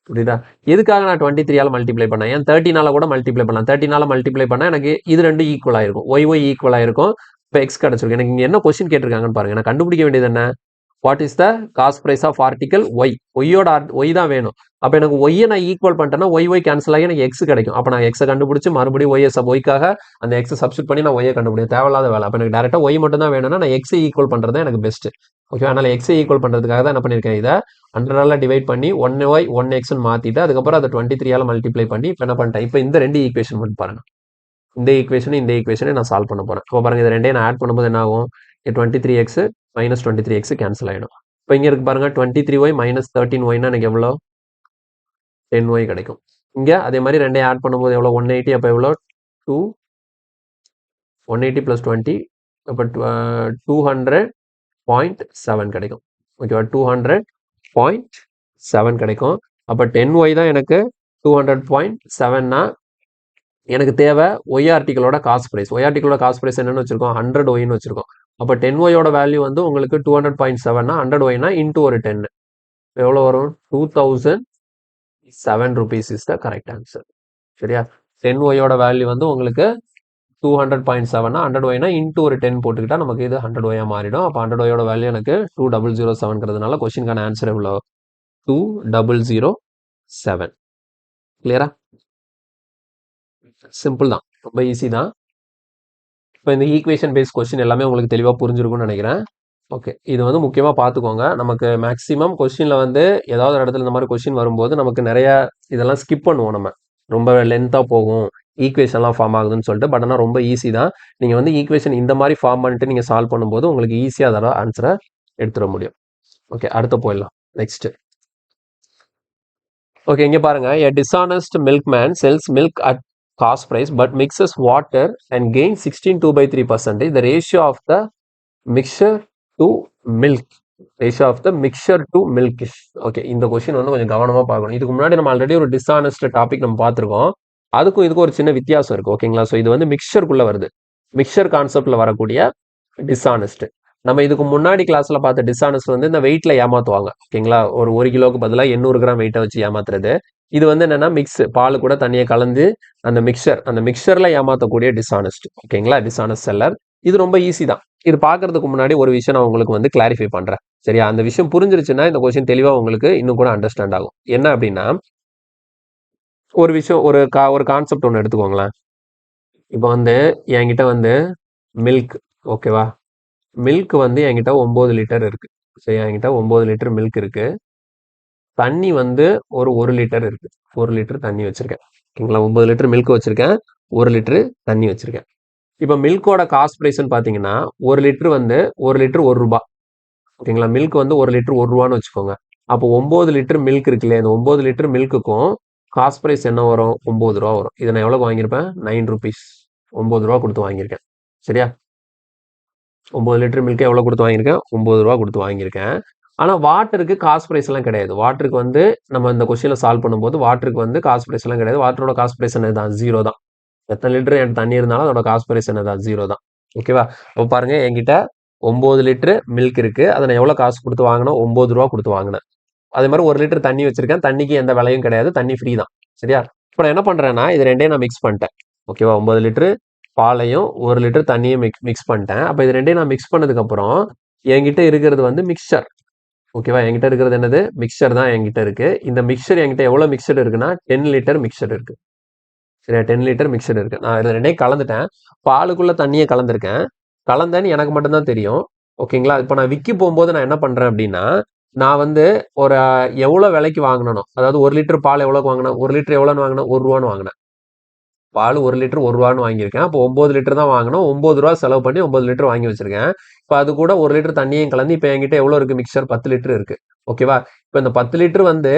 [SPEAKER 1] புரியுதா, எதுக்காக நான் 23ஆல மல்டிப்ளை பண்ணேன், ஏன் 13ஆல கூட மல்டிப்ளை பண்ணலாம். 13ஆல மல்டிப்ளை பண்ணால் எனக்கு இது ரெண்டு ஈக்குவல் ஆயிருக்கும், ஒய் ஈக்குவல் ஆயிருக்கும். இப்போ எக்ஸ் கிடச்சிருக்கும். எனக்கு இங்கே என்ன கொஸ்டின் கேட்டிருக்காங்கன்னு பாருங்க, நான் கண்டுபிடிக்க வேண்டியது என்ன what is the cost price of article Y, ஒய்யோட ஒய் தான் வேணும். அப்போ எனக்கு ஒய்யை நான் ஈக்குவல் பண்ணிட்டேன்னா ஒய் கேன்சல் ஆகி எனக்கு எக்ஸ் கிடைக்கும். அப்போ நான் எக்ஸை கண்டுபிடிச்சி மறுபடியும் ஒய்க்காக அந்த எக்ஸை சப்ஸ்டிட் பண்ணி நான் ஒய்யை கண்டுபிடிக்கும், தேவையில்லாத வேலை. அப்போ எனக்கு டேரெக்டாக ஒய் மட்டும் தான் வேணும்னா நான் எக்ஸை ஈக்குவல் பண்ணுறது எனக்கு பெஸ்ட். ஓகே, அதனால் எக்ஸை ஈக்குவல் பண்ணுறதுக்காக தான் என்ன பண்ணியிருக்கேன், இதை 100 டிவைட் பண்ணி 1y 1xன்னு மாற்றிட்டு அதுக்கப்புறம் அதை 23 மல்டிப்ளை பண்ணி இப்போ என்ன பண்ணிட்டேன், இப்போ இந்த ரெண்டு ஈக்குவேஷன் மட்டும் பாருங்க. இந்த ஈக்குவேஷனை நான் சால்வ் பண்ண போகிறேன். இப்போ பாருங்க, இது ரெண்டையும் நான் ஆட் பண்ணும்போது என்ன ஆகும், 23x மைனஸ் 23x கேன்சல் ஆகிடும். இப்போ இங்கே இருக்கு பாருங்க, 23y மைனஸ் 13yனா எனக்கு எவ்வளோ, 10y கிடைக்கும். இங்கே அதே மாதிரி ரெண்டையும் ஆட் பண்ணும்போது எவ்வளோ, 180. அப்போ எவ்வளோ, 180 + 20 அப்போ 200.7 கிடைக்கும். ஓகேவா, 200.7 கிடைக்கும். அப்போ 10y தான் எனக்கு 200.7னா எனக்கு தேவை ஒய் ஆர்டிகளோட காஸ்ட் ப்ரைஸ். ஒய் ஆர்டிகளோட காஸ்ட் ப்ரைஸ் என்னன்னு வச்சிருக்கோம், 100 வச்சிருக்கோம். அப்போ 10yயோட வேல்யூ வந்து உங்களுக்கு 200.7னா 100yனா இன்டூ ஒரு 10 எவ்வளோ வரும், 2007 rupees is the correct answer. சரியா, 10yயோட வேல்யூ வந்து உங்களுக்கு 200.7னா 100yனா இன்டூ ஒரு 10 போட்டுக்கிட்டா நமக்கு இது 100y மாறிடும். அப்போ 100yயோட வேல்யூ எனக்கு 2007ங்கிறதுனால கொஸ்டினுக்கான ஆன்சர் எவ்வளோ, 2007. கிளியரா, சிம்பிள் தான், ரொம்ப ஈஸி தான். இப்போ இந்த ஈக்குவேஷன் பேஸ்ட் கொஸ்டின் எல்லாமே உங்களுக்கு தெளிவாக புரிஞ்சிருக்கும்னு நினைக்கிறேன். ஓகே, இது வந்து முக்கியமாக பார்த்துக்கோங்க. நமக்கு மேக்ஸிமம் கொஸ்டினில் வந்து ஏதாவது ஒரு இடத்துல இந்த மாதிரி கொஸ்டின் வரும்போது நமக்கு நிறைய இதெல்லாம் ஸ்கிப் பண்ணுவோம். நம்ம ரொம்ப லென்த்தாக போகும், ஈக்குவேஷன்லாம் ஃபார்ம் ஆகுதுன்னு சொல்லிட்டு. பட் ஆனால் ரொம்ப ஈஸி தான். நீங்கள் வந்து ஈக்குவேஷன் இந்த மாதிரி ஃபார்ம் பண்ணிட்டு நீங்கள் சால்வ் பண்ணும்போது உங்களுக்கு ஈஸியாக அதோட ஆன்சரை எடுத்துட முடியும். ஓகே, அடுத்து போயிடலாம். நெக்ஸ்ட். ஓகே, இங்கே பாருங்க, a dishonest milkman sells milk at cost price but mixes water and gains 16.2/3%. The ratio of the mixture to milk, okay, இந்த கொஸ்டின் வந்து கொஞ்சம் கவனமா பார்க்கணும். இதுக்கு முன்னாடி நம்ம ஆல்ரெடி ஒரு டிஸ்ஆனஸ்ட் டாபிக் நம்ம பார்த்துருக்கோம். அதுக்கும் இதுக்கும் ஒரு சின்ன வித்தியாசம் இருக்கு. ஓகேங்களா, ஸோ இது வந்து மிக்சருக்குள்ள வருது. மிக்சர் கான்செப்ட்ல வரக்கூடிய டிஸ்ஆனஸ்ட். நம்ம இதுக்கு முன்னாடி கிளாஸ்ல பார்த்த டிஸ்ஆனஸ்ட் வந்து இந்த வெயிட்ல ஏமாத்துவாங்க. ஓகேங்களா, ஒரு கிலோக்கு பதிலாக 800 கிராம் வெயிட்டை வச்சு ஏமாத்துறது. இது வந்து என்னன்னா மிக்ஸ், பால் கூட தண்ணியை கலந்து அந்த மிக்சர்ல ஏமாத்தக்கூடிய டிஸ்ஆனஸ்ட். ஓகேங்களா, டிஸ்ஆனஸ்ட் செல்லர். இது ரொம்ப ஈஸி தான். இது பார்க்கறதுக்கு முன்னாடி ஒரு விஷயம் நான் உங்களுக்கு வந்து கிளாரிஃபை பண்றேன். சரியா, அந்த விஷயம் புரிஞ்சிருச்சுன்னா இந்த கொஸ்டின் தெளிவா உங்களுக்கு இன்னும் கூட அண்டர்ஸ்டாண்ட் ஆகும். என்ன அப்படின்னா, ஒரு விஷயம், ஒரு கான்செப்ட் ஒன்று எடுத்துக்கோங்களேன். இப்போ வந்து என்கிட்ட வந்து மில்க், ஓகேவா, மில்க் வந்து என்கிட்ட 9 லிட்டர் இருக்கு. சரி, என்கிட்ட 9 லிட்டர் மில்க் இருக்கு. தண்ணி வந்து ஒரு 1 லிட்டர் இருக்கு. 1 லிட்டர் தண்ணி வச்சிருக்கேன். ஓகேங்களா, 9 லிட்டர் மில்க் வச்சிருக்கேன், 1 லிட்டர் தண்ணி வச்சிருக்கேன். இப்போ மில்கோட காஸ்ட் ப்ரைஸ்ன்னு பார்த்தீங்கன்னா 1 லிட்டர் வந்து 1 லிட்டர் 1 ரூபா. ஓகேங்களா, மில்க் வந்து 1 லிட்டர் 1 ரூபான்னு வச்சுக்கோங்க. அப்போ 9 லிட்டர் மில்க் இருக்கு இல்லையா, இந்த 9 லிட்டர் மில்க்குக்கும் காஸ்ட் ப்ரைஸ் என்ன வரும், 9 ரூபா வரும். இதை நான் எவ்வளோக்கு வாங்கியிருப்பேன், 9 ருபீஸ், 9 ரூபா கொடுத்து வாங்கியிருக்கேன். சரியா, 9 லிட்டர் மில்க் எவ்வளோ கொடுத்து வாங்கியிருக்கேன், 9 ரூபா கொடுத்து வாங்கியிருக்கேன். ஆனால் வாட்டருக்கு காஸ்ட் ப்ரைஸ் எல்லாம் கிடையாது. வாட்டருக்கு வந்து நம்ம இந்த கொஸ்டினில் சால்வ் பண்ணும்போது வாட்டருக்கு வந்து காஸ்ட் ப்ரைஸ் எல்லாம் கிடையாது. வாட்டரோட காஸ்ட் ப்ரைஸ் என்ன தான், 0 தான். எத்தனை லிட்டர் என் தண்ணி இருந்தாலும் அதோட காஸ்ட் ப்ரைஸ் என்ன தான், 0 தான். ஓகேவா, அப்போ பாருங்க, என்கிட்ட 9 லிட்டர் மில்க் இருக்கு. அதை நான் எவ்வளோ காசு கொடுத்து வாங்கினேன், 9 ரூபா கொடுத்து வாங்கினேன். அதே மாதிரி 1 லிட்டர் தண்ணி வச்சிருக்கேன். தண்ணிக்கு எந்த விலையும் கிடையாது, தண்ணி ஃப்ரீ தான். சரியா, இப்போ நான் என்ன பண்றேன்னா இது ரெண்டையும் நான் மிக்ஸ் பண்ணிட்டேன். ஓகேவா, 9 லிட்டர் பாலையும் 1 லிட்டர் தண்ணியும் மிக்ஸ் பண்ணிட்டேன். அப்போ இது ரெண்டையும் நான் மிக்ஸ் பண்ணதுக்கு அப்புறம் என்கிட்ட இருக்கிறது வந்து மிக்சர். ஓகேவா, என்கிட்ட இருக்கிறது என்னது, மிக்சர் தான் என்கிட்ட இருக்கு. இந்த மிக்சர் என்கிட்ட எவ்வளவு மிக்சர் இருக்குன்னா 10 லிட்டர் மிக்சர் இருக்கு. சரியா, 10 லிட்டர் மிக்சர் இருக்கு. நான் இது ரெண்டையும் கலந்துட்டேன். பாலுக்குள்ள தண்ணியை கலந்துருக்கேன். கலந்தேன்னு எனக்கு மட்டும்தான் தெரியும். ஓகேங்களா, இப்போ நான் விற்க போகும்போது நான் என்ன பண்றேன் அப்படின்னா, நான் வந்து ஒரு எவ்வளோ விலைக்கு வாங்கினோ, அதாவது 1 லிட்டர் பால் எவ்வளோக்கு வாங்கினேன், 1 லிட்டர் எவ்வளோன்னு வாங்கினேன், 1 ரூபான்னு வாங்கினேன். பால் 1 லிட்டர் 1 ரூபான்னு வாங்கியிருக்கேன். அப்போ 9 லிட்டர் தான் வாங்கினோம். 9 ரூபா செலவு பண்ணி 9 லிட்டர் வாங்கி வச்சிருக்கேன். இப்போ அது கூட 1 லிட்டர் தண்ணியும் கலந்து இப்போ என்கிட்ட எவ்வளோ இருக்கு, மிக்சர் 10 லிட்டர் இருக்கு. ஓகேவா, இப்போ இந்த 10 லிட்டர் வந்து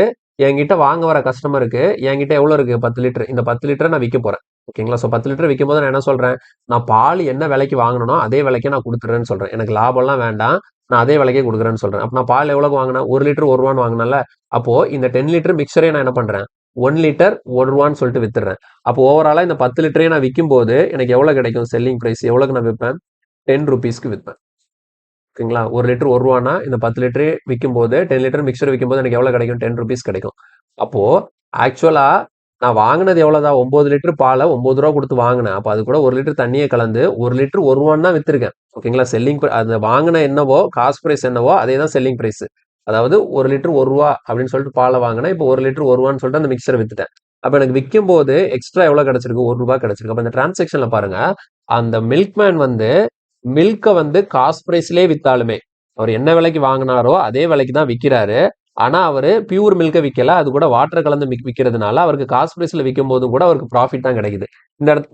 [SPEAKER 1] என்கிட்ட வாங்க வர கஸ்டமருக்கு என்கிட்ட எவ்வளோ இருக்கு, 10 லிட்டர். இந்த 10 லிட்டரை நான் விற்க போறேன். ஓகேங்களா, ஸோ 10 லிட்டர் விற்கும் போது நான் என்ன சொல்றேன், நான் பால் என்ன விலைக்கு வாங்கணும் அதே விலைக்கே நான் கொடுத்துறேன்னு சொல்றேன். எனக்கு லாபம்லாம் வேண்டாம், நான் அதே விலைக்கே கொடுக்குறேன்னு சொல்றேன். அப்போ நான் பால் எவ்வளோக்கு வாங்கினேன், 1 லிட்டர் 1 ரூபான்னு வாங்கினேன்ல. அப்போ இந்த 10 லிட்டர் மிக்சரே நான் என்ன பண்றேன், 1 லிட்டர் 1 ரூபான்னு சொல்லிட்டு வித்துறேன். அப்போ ஓவராலா இந்த 10 லிட்டரே நான் விற்கும் போது எனக்கு எவ்வளவு கிடைக்கும், செல்லிங் பிரைஸ் எவ்வளவுக்கு நான் விற்பேன், 10 ருபீஸ்க்கு விற்பேன். ஓகேங்களா, 1 லிட்டர் 1 ரூபானா இந்த 10 லிட்டரே விற்கும் போது 10 லிட்டர் மிக்சர் விற்கும் போது எனக்கு எவ்வளவு கிடைக்கும், 10 ருபீஸ் கிடைக்கும். அப்போ ஆக்சுவலா நான் வாங்கினது எவ்வளோதான் 9 லிட்டர் பாலை 9 ரூபா கொடுத்து வாங்கினேன். அப்போ அது கூட 1 லிட்டர் தண்ணியை கலந்து 1 லிட்டர் 1 ரூபான்னு தான் விற்றுருக்கேன். ஓகேங்களா? செல்லிங் அந்த வாங்கின என்னவோ காசு ப்ரைஸ் என்னவோ அதே தான் செல்லிங் ப்ரைஸ். அதாவது 1 லிட்டர் 1 ரூபா அப்படின்னு சொல்லிட்டு பாலை வாங்கினேன். இப்போ 1 லிட்டர் 1 ரூபான்னு சொல்லிட்டு அந்த மிக்சரை வித்துட்டேன். அப்போ எனக்கு விற்கும் போது எக்ஸ்ட்ரா எவ்வளோ கிடைச்சிருக்கு? 1 ரூபா கிடைச்சிருக்கு. அப்போ இந்த டிரான்சாக்ஷன்ல பாருங்க, அந்த மில்க்மேன் வந்து மில்கை வந்து காசு ப்ரைஸ்லேயே வித்தாலுமே அவர் என்ன விலைக்கு வாங்கினாரோ அதே விலைக்கு தான் விற்கிறாரு. ஆனா அவரு பியூர் மில்கை விற்கல, அது கூட வாட்டர் கலந்து விற்கிறதுனால அவருக்கு காஸ்ட் பிரைஸ்ல விற்கும் போதும் கூட அவருக்கு ப்ராஃபிட் தான் கிடைக்குது.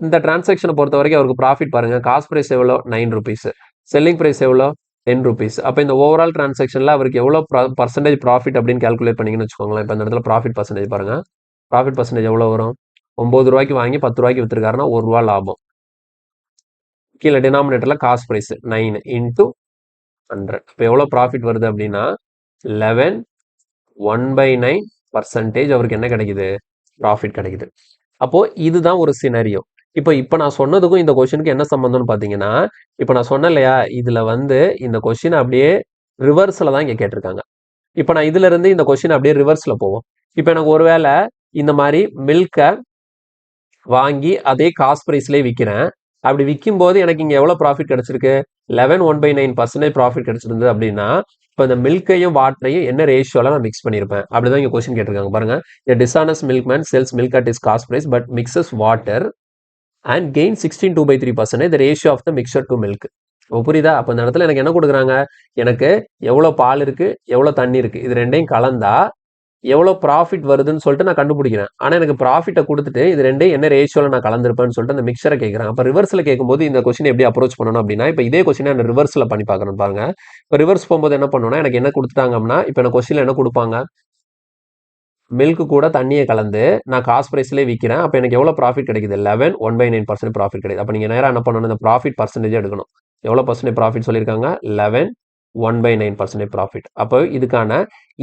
[SPEAKER 1] இந்த டிரான்சாக்ஷனை பொறுத்த வரைக்கும் அவருக்கு ப்ராஃபிட் பாருங்க, காஸ்ட் பிரைஸ் எவ்வளோ 9 ருபீஸ், செல்லிங் பிரைஸ் எவ்வளோ 10 ருபீஸ். அப்போ இந்த ஓவரால் டிரான்சாக்ஷன்ல அவருக்கு எவ்வளோ பர்சன்டேஜ் ப்ராஃபிட் அப்படின்னு கால்குலேட் பண்ணீங்கன்னு வச்சுக்கோங்களேன். இப்போ இந்த இடத்துல ப்ராஃபிட் பர்சன்டேஜ் பாருங்க, ப்ராஃபிட் பர்சன்டேஜ் எவ்வளோ வரும்? 9 ரூபாய்க்கு வாங்கி 10 ரூபாய்க்கு வித்துருக்காருன்னா 1 ரூபா லாபம். கீழே டினாமினேட்டர்ல காஸ்ட் பிரைஸ் 9 இன்டூ 100. இப்போ எவ்வளோ ப்ராஃபிட் வருது அப்படின்னா 11 1/9% அவருக்கு என்ன கிடைக்குது? ப்ராஃபிட் கிடைக்குது. அப்போ இதுதான் ஒரு சினாரியோ. இப்போ நான் சொன்னதுக்கும் இந்த கொஸ்டினுக்கு என்ன சம்பந்தம்னு பார்த்தீங்கன்னா, இப்போ நான் சொன்னேன் இல்லையா, இதுல வந்து இந்த கொஸ்டின் அப்படியே ரிவர்ஸ்ல தான் இங்க கேட்டிருக்காங்க. இப்போ நான் இதுல இருந்து இந்த கொஸ்டின் அப்படியே ரிவர்ஸ்ல போவோம். இப்போ எனக்கு ஒருவேளை இந்த மாதிரி மில்கை வாங்கி அதே காஸ்ட் பிரைஸ்லேயே விற்கிறேன். அப்படி விற்கும் போது எனக்கு இங்க எவ்வளவு ப்ராஃபிட் கிடைச்சிருக்கு? 11 1/9% ப்ராஃபிட் கிடைச்சிருந்தது அப்படின்னா, இப்போ இந்த மில்கையும் வாட்டரையும் என்ன ரேஷியோல நான் மிக்ஸ் பண்ணியிருப்பேன்? அப்படிதான் இங்க கொஸ்டின் கேட்டிருக்காங்க பாருங்க. A dishonest milkman sells milk at his cost price but mixes water and gains 16 2/3% the ratio of the mixture to milk. புரியுதா? அப்போ இந்த இடத்துல எனக்கு என்ன கொடுக்குறாங்க? எனக்கு எவ்வளவு பால் இருக்கு, எவ்வளவு தண்ணி இருக்கு, இது ரெண்டையும் கலந்தா எவ்வளோ ப்ராஃபிட் வருதுன்னு சொல்லிட்டு நான் கண்டுபிடிக்கிறேன். ஆனால் எனக்கு ப்ராஃபிட்டை கொடுத்துட்டு இது ரெண்டையும் என்ன ரேஷியோவில் நான் கலந்துருப்பேன்னு சொல்லிட்டு அந்த மிக்சரை கேட்குறேன். அப்போ ரிவர்ஸில் கேட்கும்போது இந்த கொஸ்டின் எப்படி அப்ரோச் பண்ணணும் அப்படின்னா, இப்போ இதே கொஸ்டினை நான் ரிவர்ஸில் பண்ணி பார்க்குறேன் பாருங்க. இப்போ ரிவர்ஸ் போகும்போது என்ன பண்ணுவோம்னா, எனக்கு என்ன கொடுத்துட்டாங்க அப்படின்னா, இப்போ எனக்கு கொஸ்டினில் என்ன கொடுப்பாங்க? மில்க் கூட தண்ணியை கலந்து நான் காஸ்ட் ப்ரைஸ்லேயே விற்கிறேன். அப்போ எனக்கு எவ்வளோ ப்ராஃபிட் கிடைக்குது? 11 1/9% ப்ராஃபிட் கிடைக்குது. அப்போ நீங்கள் நேராக என்ன பண்ணணும்? இந்த ப்ராஃபிட் பர்சன்டேஜ் எடுக்கணும். எவ்வளோ பர்சன்டேஜ் ப்ராஃபிட் சொல்லியிருக்காங்க? 11 1/9% ப்ராஃபிட். அப்போ இதுக்கான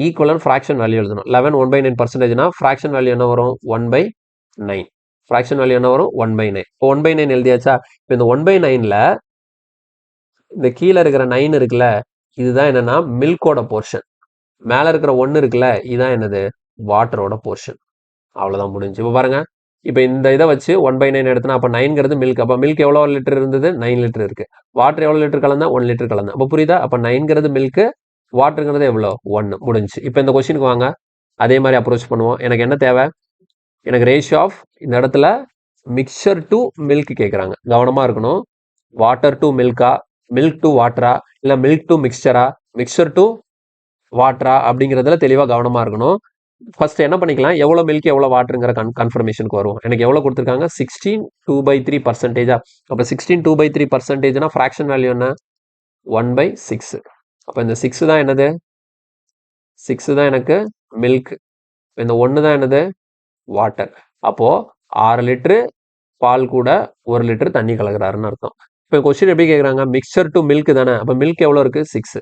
[SPEAKER 1] ஈக்குவலன் ஃப்ராக்ஷன் வேல்யூ எழுதணும். 11 1/9%னா ஃப்ராக்ஷன் வேல்யூ என்ன வரும்? 1/9. ஃப்ராக்ஷன் வேல்யூ என்ன வரும்? 1/9. இப்போ 1/9 எழுதியாச்சா? இப்போ இந்த 1/9ல இந்த கீழே இருக்கிற 9 இருக்குல்ல, இதுதான் என்னன்னா மில்கோட போர்ஷன். மேல இருக்கிற 1 இருக்குல்ல, இதுதான் என்னது? வாட்டரோட போர்ஷன். அவ்வளவுதான் முடிஞ்சு. இப்போ பாருங்க, இப்போ இந்த இதை வச்சு 1/9 எடுத்தனா அப்போ 9ங்கிறது மில்க். அப்போ மில்க் எவ்வளோ லிட்டர் இருந்தது? 9 லிட்டர் இருக்கு. வாட்டர் எவ்வளோ லிட்டர் கலந்தா? 1 லிட்டர் கலந்தா. அப்போ புரியுதா? அப்போ 9ங்கிறது மில்க், வாட்டருங்கிறது எவ்வளோ? 1. முடிஞ்சு. இப்போ இந்த கொஸ்டினுக்கு வாங்க, அதே மாதிரி அப்ரோச் பண்ணுவோம். எனக்கு என்ன தேவை? எனக்கு ரேஷியோ ஆஃப் இந்த இடத்துல மிக்சர் டு மில்க் கேட்குறாங்க. கவனமா இருக்கணும். வாட்டர் டு மில்கா, மில்க் டு வாட்டரா, இல்லை மில்க் டு மிக்சரா, மிக்சர் டு வாட்டரா அப்படிங்கிறதுல தெளிவாக கவனமா இருக்கணும். ஃபர்ஸ்ட் என்ன பண்ணிக்கலாம்? எவ்வளோ மில்க் எவ்வளோ வாட்டருங்கிற கன்ஃபர்மேஷனுக்கு வரும். எனக்கு எவ்வளோ கொடுத்துருக்காங்க? 16 2/3%. அப்போ 16 2/3%னா ஃப்ராக்ஷன் வேல்யூ என்ன? 1/6. அப்போ இந்த 6 தான் என்னது? 6 தான் எனக்கு மில்க். இந்த 1 தான் என்னது? வாட்டர். அப்போ 6 லிட்டரு பால் கூட 1 லிட்டர் தண்ணி கலக்குறாருன்னு அர்த்தம். இப்போ கொஸ்டின் எப்படி கேட்குறாங்க? மிக்சர் டு மில்க் தானே. அப்போ மில்க் எவ்வளோ இருக்கு? 6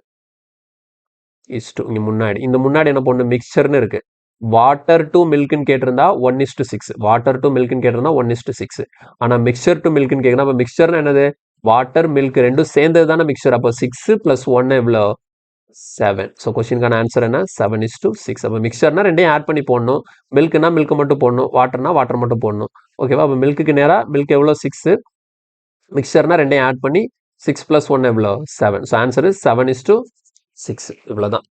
[SPEAKER 1] இங்க முன்னாடி இந்த முன்னாடி என்ன பண்ணணும்? மிக்சர்னு இருக்கு. வாட்டர் டு மில்க்னு கேட்டிருந்தா 1:6. வாட்டர் டு மில்க்னு கேட்டிருந்தா 1:6. ஆனா மிக்சர் டு மில்க்னு கேட்கணும். அப்போ மிக்சர்னா என்னது? வாட்டர் மில்க் ரெண்டும் சேர்ந்தது தானே மிக்சர். அப்போ 6 + 1 எவ்வளோ? 7. ஸோ கொஸ்டினுக்கான ஆன்சர் என்ன? 7:6. அப்போ மிக்சர்னா ரெண்டையும் ஆட் பண்ணி போடணும். மில்க்னா மில்க் மட்டும் போடணும், வாட்டர்னா வாட்டர் மட்டும் போடணும். ஓகேவா? அப்போ மில்க்குக்கு நேராக மில்க் எவ்வளோ? 6. மிக்சர்னா ரெண்டையும் ஆட் பண்ணி 6 + 1 எவ்வளோ? 7. So answer 7:6. இவ்வளோதான்.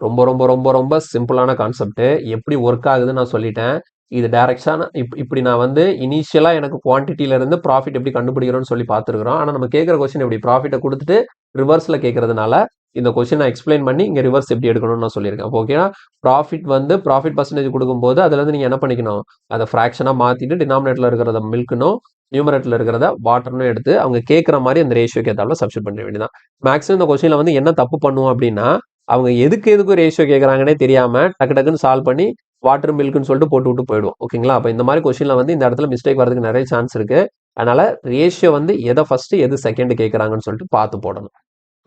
[SPEAKER 1] ரொம்ப ரொம்ப ரொம்ப ரொம்ப சிம்பிளான கான்செப்ட். எப்படி ஒர்க் ஆகுதுன்னு நான் சொல்லிட்டேன். இது டைரக்ஷன் இப்படி நான் வந்து இனிஷியலா எனக்கு குவான்டிட்டியில இருந்து ப்ராஃபிட் எப்படி கண்டுபிடிக்கிறோம்னு சொல்லி பார்த்துருக்கிறோம். ஆனால் நம்ம கேட்குற கொஸ்டின் எப்படி ப்ராஃபிட்டை கொடுத்துட்டு ரிவர்ஸ்ல கேட்கறதுனால இந்த கொஸ்டின் நான் எக்ஸ்பிளைன் பண்ணி இங்கே ரிவர்ஸ் எப்படி எடுக்கணும்னு நான் சொல்லியிருக்கேன். ஓகேனா? ப்ராஃபிட் பர்சன்டேஜ் கொடுக்கும்போது அதுல இருந்து நீங்க என்ன பண்ணிக்கணும்? அதை ஃப்ராக்ஷனா மாத்திட்டு டினாமினேட்டர்ல இருக்கிறத மில்க்னும் நியூமரேட்டர்ல இருக்கிறத வாட்டர்னு எடுத்து அவங்க கேட்குற மாதிரி அந்த ரேஷியோக்கு ஏற்றாலும் சப்ஸ்டிட் பண்ண வேண்டியதான். மேக்ஸிமம் இந்த கொஸ்டின்ல வந்து என்ன தப்பு பண்ணுவோம் அப்படின்னா, அவங்க எதுக்கு ரேஷியோ கேட்குறாங்கன்னே தெரியாம டக்கு டக்குன்னு சால்வ் பண்ணி வாட்டர் மில்க்னு சொல்லிட்டு போட்டு விட்டு போயிடுவோம். ஓகேங்களா? அப்போ இந்த மாதிரி கொஸ்டின்ல வந்து இந்த இடத்துல மிஸ்டேக் வரதுக்கு நிறைய சான்ஸ் இருக்கு. அதனால ரேஷியோ வந்து எதை ஃபர்ஸ்ட் எது செகண்ட் கேட்குறாங்கன்னு சொல்லிட்டு பார்த்து போடணும்.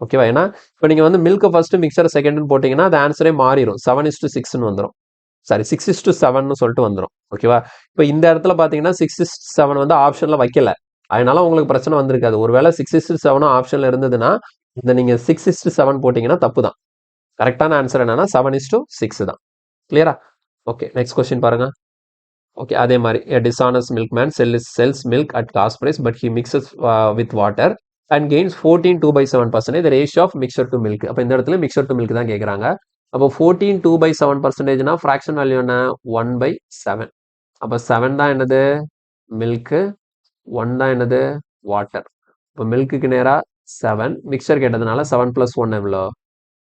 [SPEAKER 1] ஓகேவா? ஏன்னா இப்போ நீங்க வந்து மில்க் ஃபர்ஸ்ட் மிக்சர் செகண்ட்னு போட்டீங்கன்னா அது ஆன்சரே மாறிடும். 7:6ன்னு வந்துடும். சாரி 6:7ன்னு சொல்லிட்டு வந்துடும். ஓகேவா? இப்போ இந்த இடத்துல பார்த்தீங்கன்னா 6:7 வந்து ஆப்ஷன்ல வைக்கல. அதனால உங்களுக்கு பிரச்சனை வந்திருக்காது. ஒருவேளை 6:7 ஆப்ஷன்ல இருந்ததுன்னா இந்த நீங்க 6:7 போட்டீங்கன்னா தப்பு தான். கரெக்டான ஆன்சர் என்னன்னா 7:6 தான். கிளியரா? ஓகே, நெக்ஸ்ட் கொஸ்டின் பாருங்க. ஓகே, அதே மாதிரி dishonest milk man sells milk at cost price but he mixes with water and gains 14 2/7% the ratio of mixture to milk. அப்போ இந்த இடத்துல மிக்சர் டு மில்க் தான் கேட்குறாங்க. அப்போ 14 2/7%னா ஃப்ராக்ஷன் வேல்யூ என்ன 1/7. அப்போ 7 தான் என்னது மில்க்கு, 1 தான் என்னது வாட்டர். இப்போ மில்க்குக்கு நேராக 7, மிக்சர் கேட்டதுனால 7 + 1 எவ்வளோ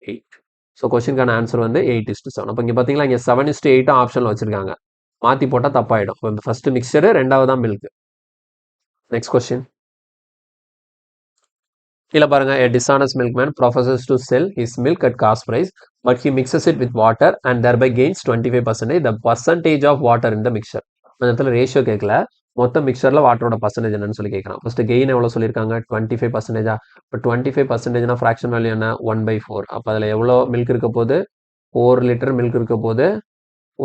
[SPEAKER 1] 8. ஸோ கொஸ்டினுக்கான ஆன்சர் வந்து 8:7. அப்போ இங்கே பார்த்தீங்களா இங்கே 7:8 ஆப்ஷனில் வச்சிருக்காங்க. மாற்றி போட்டால் தப்பாயிடும். இப்போ ஃபர்ஸ்ட் மிக்சரு, ரெண்டாவது தான் மில்க். நெக்ஸ்ட் கொஸ்டின் கீழே பாருங்க, a dishonest milkman professes to sell his milk at cost price but he mixes it with water and thereby gains 25%. the percentage of water in the mixture. அந்த இடத்துல ratio கேட்கல, மொத்த மிக்சரில் வாட்டரோட percentage என்னன்னு சொல்லி கேட்குறான். ஃபர்ஸ்ட் கெயின் எவ்வளோ சொல்லியிருக்காங்க 25%. இப்போ 25%னா ஃப்ராக்ஷன் வேல்யூ என்ன 1/4. அப்போ அதில் எவ்வளோ மில்க் இருக்க போது 4 லிட்டர் மில்க் இருக்க போது,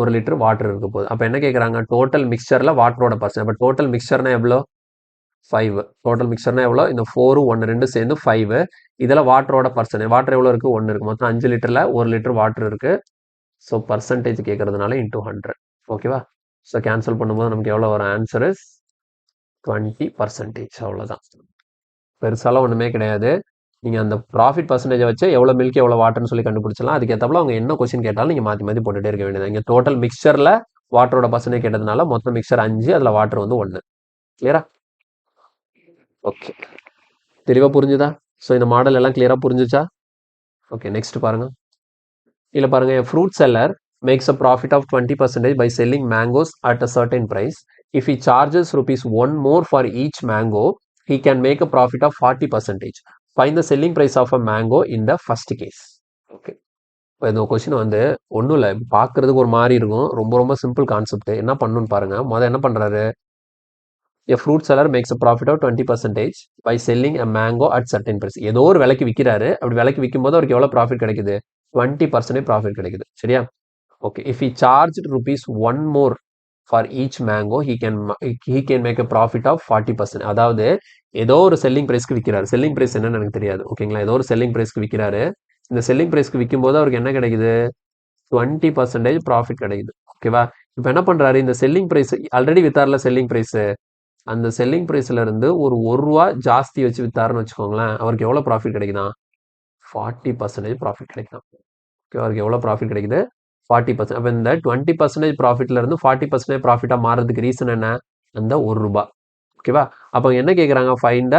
[SPEAKER 1] 1 லிட்டர் வாட்டர் இருக்க போகுது. அப்போ என்ன கேட்குறாங்க டோட்டல் மிக்சரில் வாட்டரோட பர்சன்ட். அப்போ டோட்டல் மிக்சர்னா எவ்வளோ 5. டோட்டல் மிக்சர்னா எவ்வளோ இந்த 4 1 2 சேர்ந்து 5. இதில் வாட்டரோட பர்சன்டேஜ், வாட்டர் எவ்வளோ இருக்குது 1 இருக்குது. மொத்தம் 5 லிட்டரில் 1 லிட்டர் வாட்டர் இருக்குது. ஸோ பர்சன்டேஜ் கேட்கறதுனால இன்டூ 100. ஓகேவா? ஸோ கேன்சல் பண்ணும்போது நமக்கு எவ்வளோ வரும் ஆன்சர் இஸ் 20%. அவ்வளோதான், பெருசாலாம் ஒன்றுமே கிடையாது. நீங்கள் அந்த ப்ராஃபிட் பர்சன்டேஜை வச்சு எவ்வளோ மில்க் எவ்வளோ வாட்டர்னு சொல்லி கண்டுபிடிச்சலாம். அதுக்கேற்றப்பல அவங்க என்ன கொஸ்டின் கேட்டாலும் நீங்கள் மாற்றி மாற்றி போட்டுகிட்டே இருக்க வேண்டியது. இங்கே டோட்டல் மிக்சரில் வாட்டரோட பர்சன்டேஜ் கேட்டதுனால மொத்தம் மிக்சர் 5, அதில் வாட்டர் வந்து 1. கிளியரா? ஓகே, தெளிவாக புரிஞ்சுதா? ஸோ இந்த மாடல் எல்லாம் கிளியராக புரிஞ்சுச்சா? ஓகே, நெக்ஸ்ட் பாருங்க. இல்லை பாருங்க, fruit seller makes a profit of 20% by selling mangoes at a certain price. If he charges ₹1 more for each mango, he can make a profit of 40%. Find the selling price of a mango in the first case. Okay, இப்போ இந்த question வந்து ஒன்றும் இல்லை, பார்க்கறதுக்கு ஒரு மாதிரி இருக்கும். ரொம்ப ரொம்ப சிம்பிள் கான்செப்ட். என்ன பண்ணணும்னு பாருங்க. முதல்ல என்ன பண்ணுறாரு, a fruit seller makes a profit of 20% by selling a mango at certain price. ஏதோ ஒரு விலைக்கு விற்கிறாரு. அப்படி விலைக்கு விற்கும் போது அவருக்கு எவ்வளோ ப்ராஃபிட் கிடைக்குது 20% ப்ராஃபிட் கிடைக்குது. சரியா? Okay, if he charged ₹1 more for each mango, he can make a profit of 40%. அதாவது ஏதோ ஒரு செல்லிங் பிரைஸ்க்கு விற்கிறாரு. செல்லிங் பிரைஸ் என்னன்னு எனக்கு தெரியாது. ஓகேங்களா? ஏதோ ஒரு செல்லிங் பிரைஸ்க்கு விற்கிறாரு. இந்த செல்லிங் பிரைஸ்க்கு விற்கும் போது அவருக்கு என்ன கிடைக்குது 20% ப்ராஃபிட் கிடைக்குது. ஓகேவா? இப்போ என்ன பண்றாரு, இந்த செல்லிங் பிரைஸ் ஆல்ரெடி வித்தார்ல செல்லிங் பிரைஸ், அந்த செல்லிங் பிரைஸ்ல இருந்து ஒரு ₹1 ஜாஸ்தி வச்சு வித்தாருன்னு வச்சுக்கோங்களேன், அவருக்கு எவ்வளோ ப்ராஃபிட் கிடைக்குதா 40% ப்ராஃபிட் கிடைக்கும். ஓகே, அவருக்கு எவ்வளோ ப்ராஃபிட் கிடைக்குது 40%. அப்போ இந்த 20% ப்ராஃபிட்ல இருந்து 40% ப்ராஃபிட்டா மாறதுக்கு ரீசன் என்ன, அந்த ₹1. ஓகேவா? அப்போ என்ன கேட்குறாங்க, find the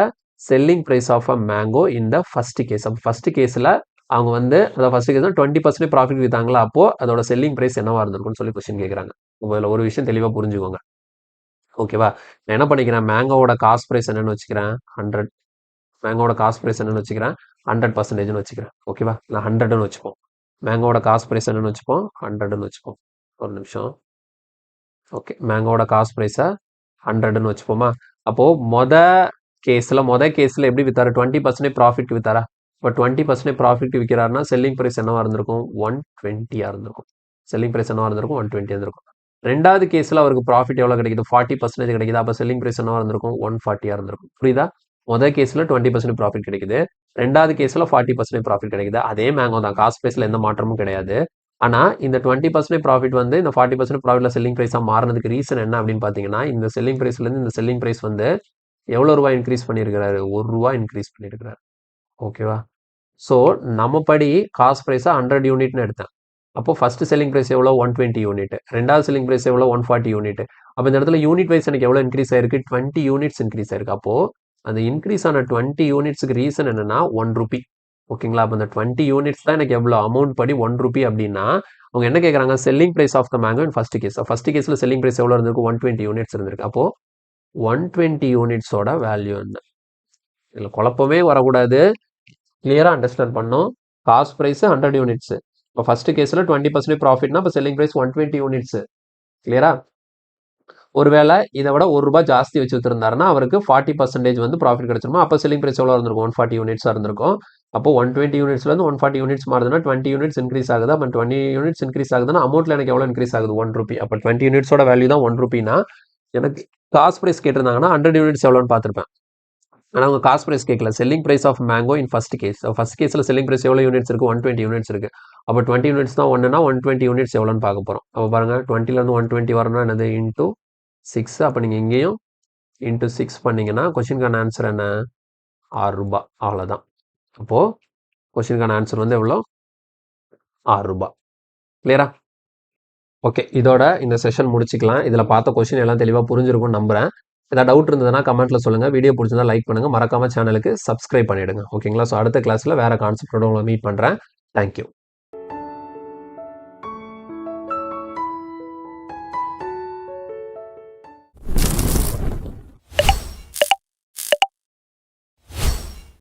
[SPEAKER 1] selling price of a mango in the first case. அப்போ ஃபர்ஸ்ட் கேஸில் அவங்க வந்து அதாவது ஃபர்ஸ்ட் கேஸ் 20% ப்ராஃபிட் வித்தாங்களா, அப்போ அதோட செல்லிங் பிரைஸ் என்னவா இருந்திருக்கும்னு சொல்லி கொஸ்டின் கேட்குறாங்க. உங்களை ஒரு விஷயம் தெளிவாக புரிஞ்சுக்கோங்க. ஓகேவா? நான் என்ன பண்ணிக்கிறேன், மேங்கோவோட காஸ்ட் ப்ரைஸ் என்னன்னு வச்சுக்கிறேன் 100. மேங்கோவோட காஸ்ட் ப்ரைஸ் என்னன்னு வச்சுக்கிறேன் 100%ன்னு வச்சுக்கிறேன். ஓகேவா? நான் 100ன்னு வச்சுப்போம். மேங்கோவோட காஸ்ட் ப்ரைஸ் என்னன்னு வச்சுப்போம் 100ன்னு வச்சுப்போம். ஒரு நிமிஷம். ஓகே, மேங்கோவோட காஸ்ட் ப்ரைஸை 100ன்னு வச்சுப்போமா? அப்போது மொத கேஸில் எப்படி வித்தாரு 20% ப்ராஃபிட் வித்தாரா? இப்போ 20% ப்ராஃபிட் விற்கிறாருன்னா செல்லிங் ப்ரைஸ் என்னவா இருந்திருக்கும் 120 இருந்திருக்கும். செல்லிங் ப்ரைஸ் என்னவா இருந்திருக்கும் 120 இருந்திருக்கும். ரெண்டாவது கேஸில் அவருக்கு ப்ராஃபிட் எவ்வளோ கிடைக்குது 40% கிடைக்குது. அப்போ செல்லிங் ப்ரைஸ் என்னவா இருந்திருக்கும் 140 இருந்திருக்கும். புரியுதா? முதல் கேஸில் 20% ப்ராஃபிட் கிடைக்குது, ரெண்டாவது கேஸில் 40% ப்ராஃபிட் கிடைக்குது. அதே மேங்கோ தான், காஸ்ட் ப்ரைஸில் எந்த மாற்றமும் கிடையாது. ஆனால் இந்த 20% ப்ராஃபிட் வந்து இந்த 40% ப்ராஃபிட்ல செல்லிங் ப்ரைஸாக மாறினதுக்கு ரீசன் என்ன அப்படின்னு பார்த்தீங்கன்னா, இந்த செல்லிங் ப்ரைஸ்லேருந்து இந்த செல்லிங் ப்ரைஸ் வந்து எவ்வளோ ரூபாய் இன்க்ரீஸ் பண்ணியிருக்கிறாரு ₹1 இன்க்ரீஸ் பண்ணியிருக்கிறாரு. ஓகேவா? ஸோ நம்ம படி காஸ்ட் ப்ரைஸை 100 யூனிட்னு எடுத்தேன். அப்போ ஃபர்ஸ்ட் செல்லிங் ப்ரைஸ் எவ்வளோ 120 யூனிட், ரெண்டாவது செல்லிங் ப்ரைஸ் எவ்வளோ 140 யூனிட். அப்போ இந்த இடத்துல யூனிட் வைஸ் எனக்கு எவ்வளோ இன்க்ரீஸ் ஆயிருக்கு 20 யூனிட்ஸ் இன்க்ரீஸ் ஆயிருக்கு. அப்போ அந்த இன்க்ரீஸ் ஆன 20 யூனிட்ஸுக்கு ரீசன் என்னன்னா ₹1. ஓகேங்களா? அப்போ இந்த 20 யூனிட்ஸ் தான் எனக்கு எவ்வளோ அமௌண்ட் படி ₹1 அப்படின்னா அவங்க என்ன கேட்குறாங்க, selling price of the mango in first case. First கேஸில் செல்லிங் ப்ரைஸ் எவ்வளோ இருந்திருக்கு 120 யூனிட்ஸ் இருந்திருக்கு. அப்போ 120 யூனிட்ஸோட வேல்யூ என்ன? இதில் குழப்பமே வரக்கூடாது, கிளியராக அண்டர்ஸ்டாண்ட் பண்ணோம். Cost price 100 units. இப்போ ஃபர்ஸ்ட் கேஸில் 20% ப்ராஃபிட்னா இப்போ செல்லிங் ப்ரைஸ் 120 யூனிட்ஸ். கிளியரா? ஒருவேளை இதை விட ₹1 ஜாஸ்தி வச்சு வித்துருந்தாருன்னா அவருக்கு 40% வந்து ப்ராஃபிட் கிடைச்சிருமா? அப்போ செல்லிங் ப்ரைஸ் எவ்வளோ இருந்திருக்கும் 140 யூனிட்ஸாக இருந்திருக்கும். அப்போ 120 யூனிட்ஸ்லேருந்து 140 யூனிட்ஸ் மாறுதுன்னா 20 யூனிட்ஸ் இன்க்ரீஸ் ஆகுது. அப்போ 20 யூனிட்ஸ் இன்க்ரீஸ் ஆகுதுன்னா அமௌண்ட்டில் எனக்கு எவ்வளோ இன்க்ரீஸ் ஆகுது ₹1. அப்போ 20 யூனிட்ஸோட வேல்யூ தான் ₹1னா எனக்கு காஸ்ட் ப்ரைஸ் கேட்டிருந்தாங்கன்னா 100 யூனிட்ஸ் எவ்வளோன்னு பார்த்துருப்பேன். ஆனால் அவங்க காஸ்ட் ப்ரைஸ் கேட்கல. Selling price of mango in first case. First கேஸில் செல்லிங் ப்ரைஸ் எவ்வளோ யூனிட்ஸ் இருக்குது? 120 யூனிட்ஸ் இருக்குது. அப்போ 20 யூனிட்ஸ் தான் ஒன்றுனா 120 யூனிட்ஸ் எவ்வளோன்னு பார்க்க போகிறோம். அப்போ பாருங்கள் 20லேருந்து 120 வரணும்னா என்னது இன்ட்டு 6. அப்போ நீங்கள் இங்கேயும் இன்ட்டு 6 பண்ணிங்கன்னா கொஷினுக்கான ஆன்சர் என்ன? 6 ரூபா. அவ்வளோதான். அப்போது கொஷினுக்கான ஆன்சர் வந்து எவ்வளோ? 6 ரூபா. கிளியரா? ஓகே, இதோட இந்த செஷன் முடிச்சுக்கலாம். இதில் பார்த்த கொஷின் எல்லாம் தெளிவாக புரிஞ்சிருக்கும்னு நம்புகிறேன். ஏதாவது டவுட் இருந்ததுன்னா கமெண்ட்டில் சொல்லுங்கள். வீடியோ பிடிச்சிருந்தா லைக் பண்ணுங்கள். மறக்காமல் சேனலுக்கு சப்ஸ்கிரைப் பண்ணிவிடுங்க. ஓகேங்களா? ஸோ அடுத்த கிளாஸில் வேறு கான்செப்டோட உங்களை மீட் பண்ணுறேன். தேங்க்யூ.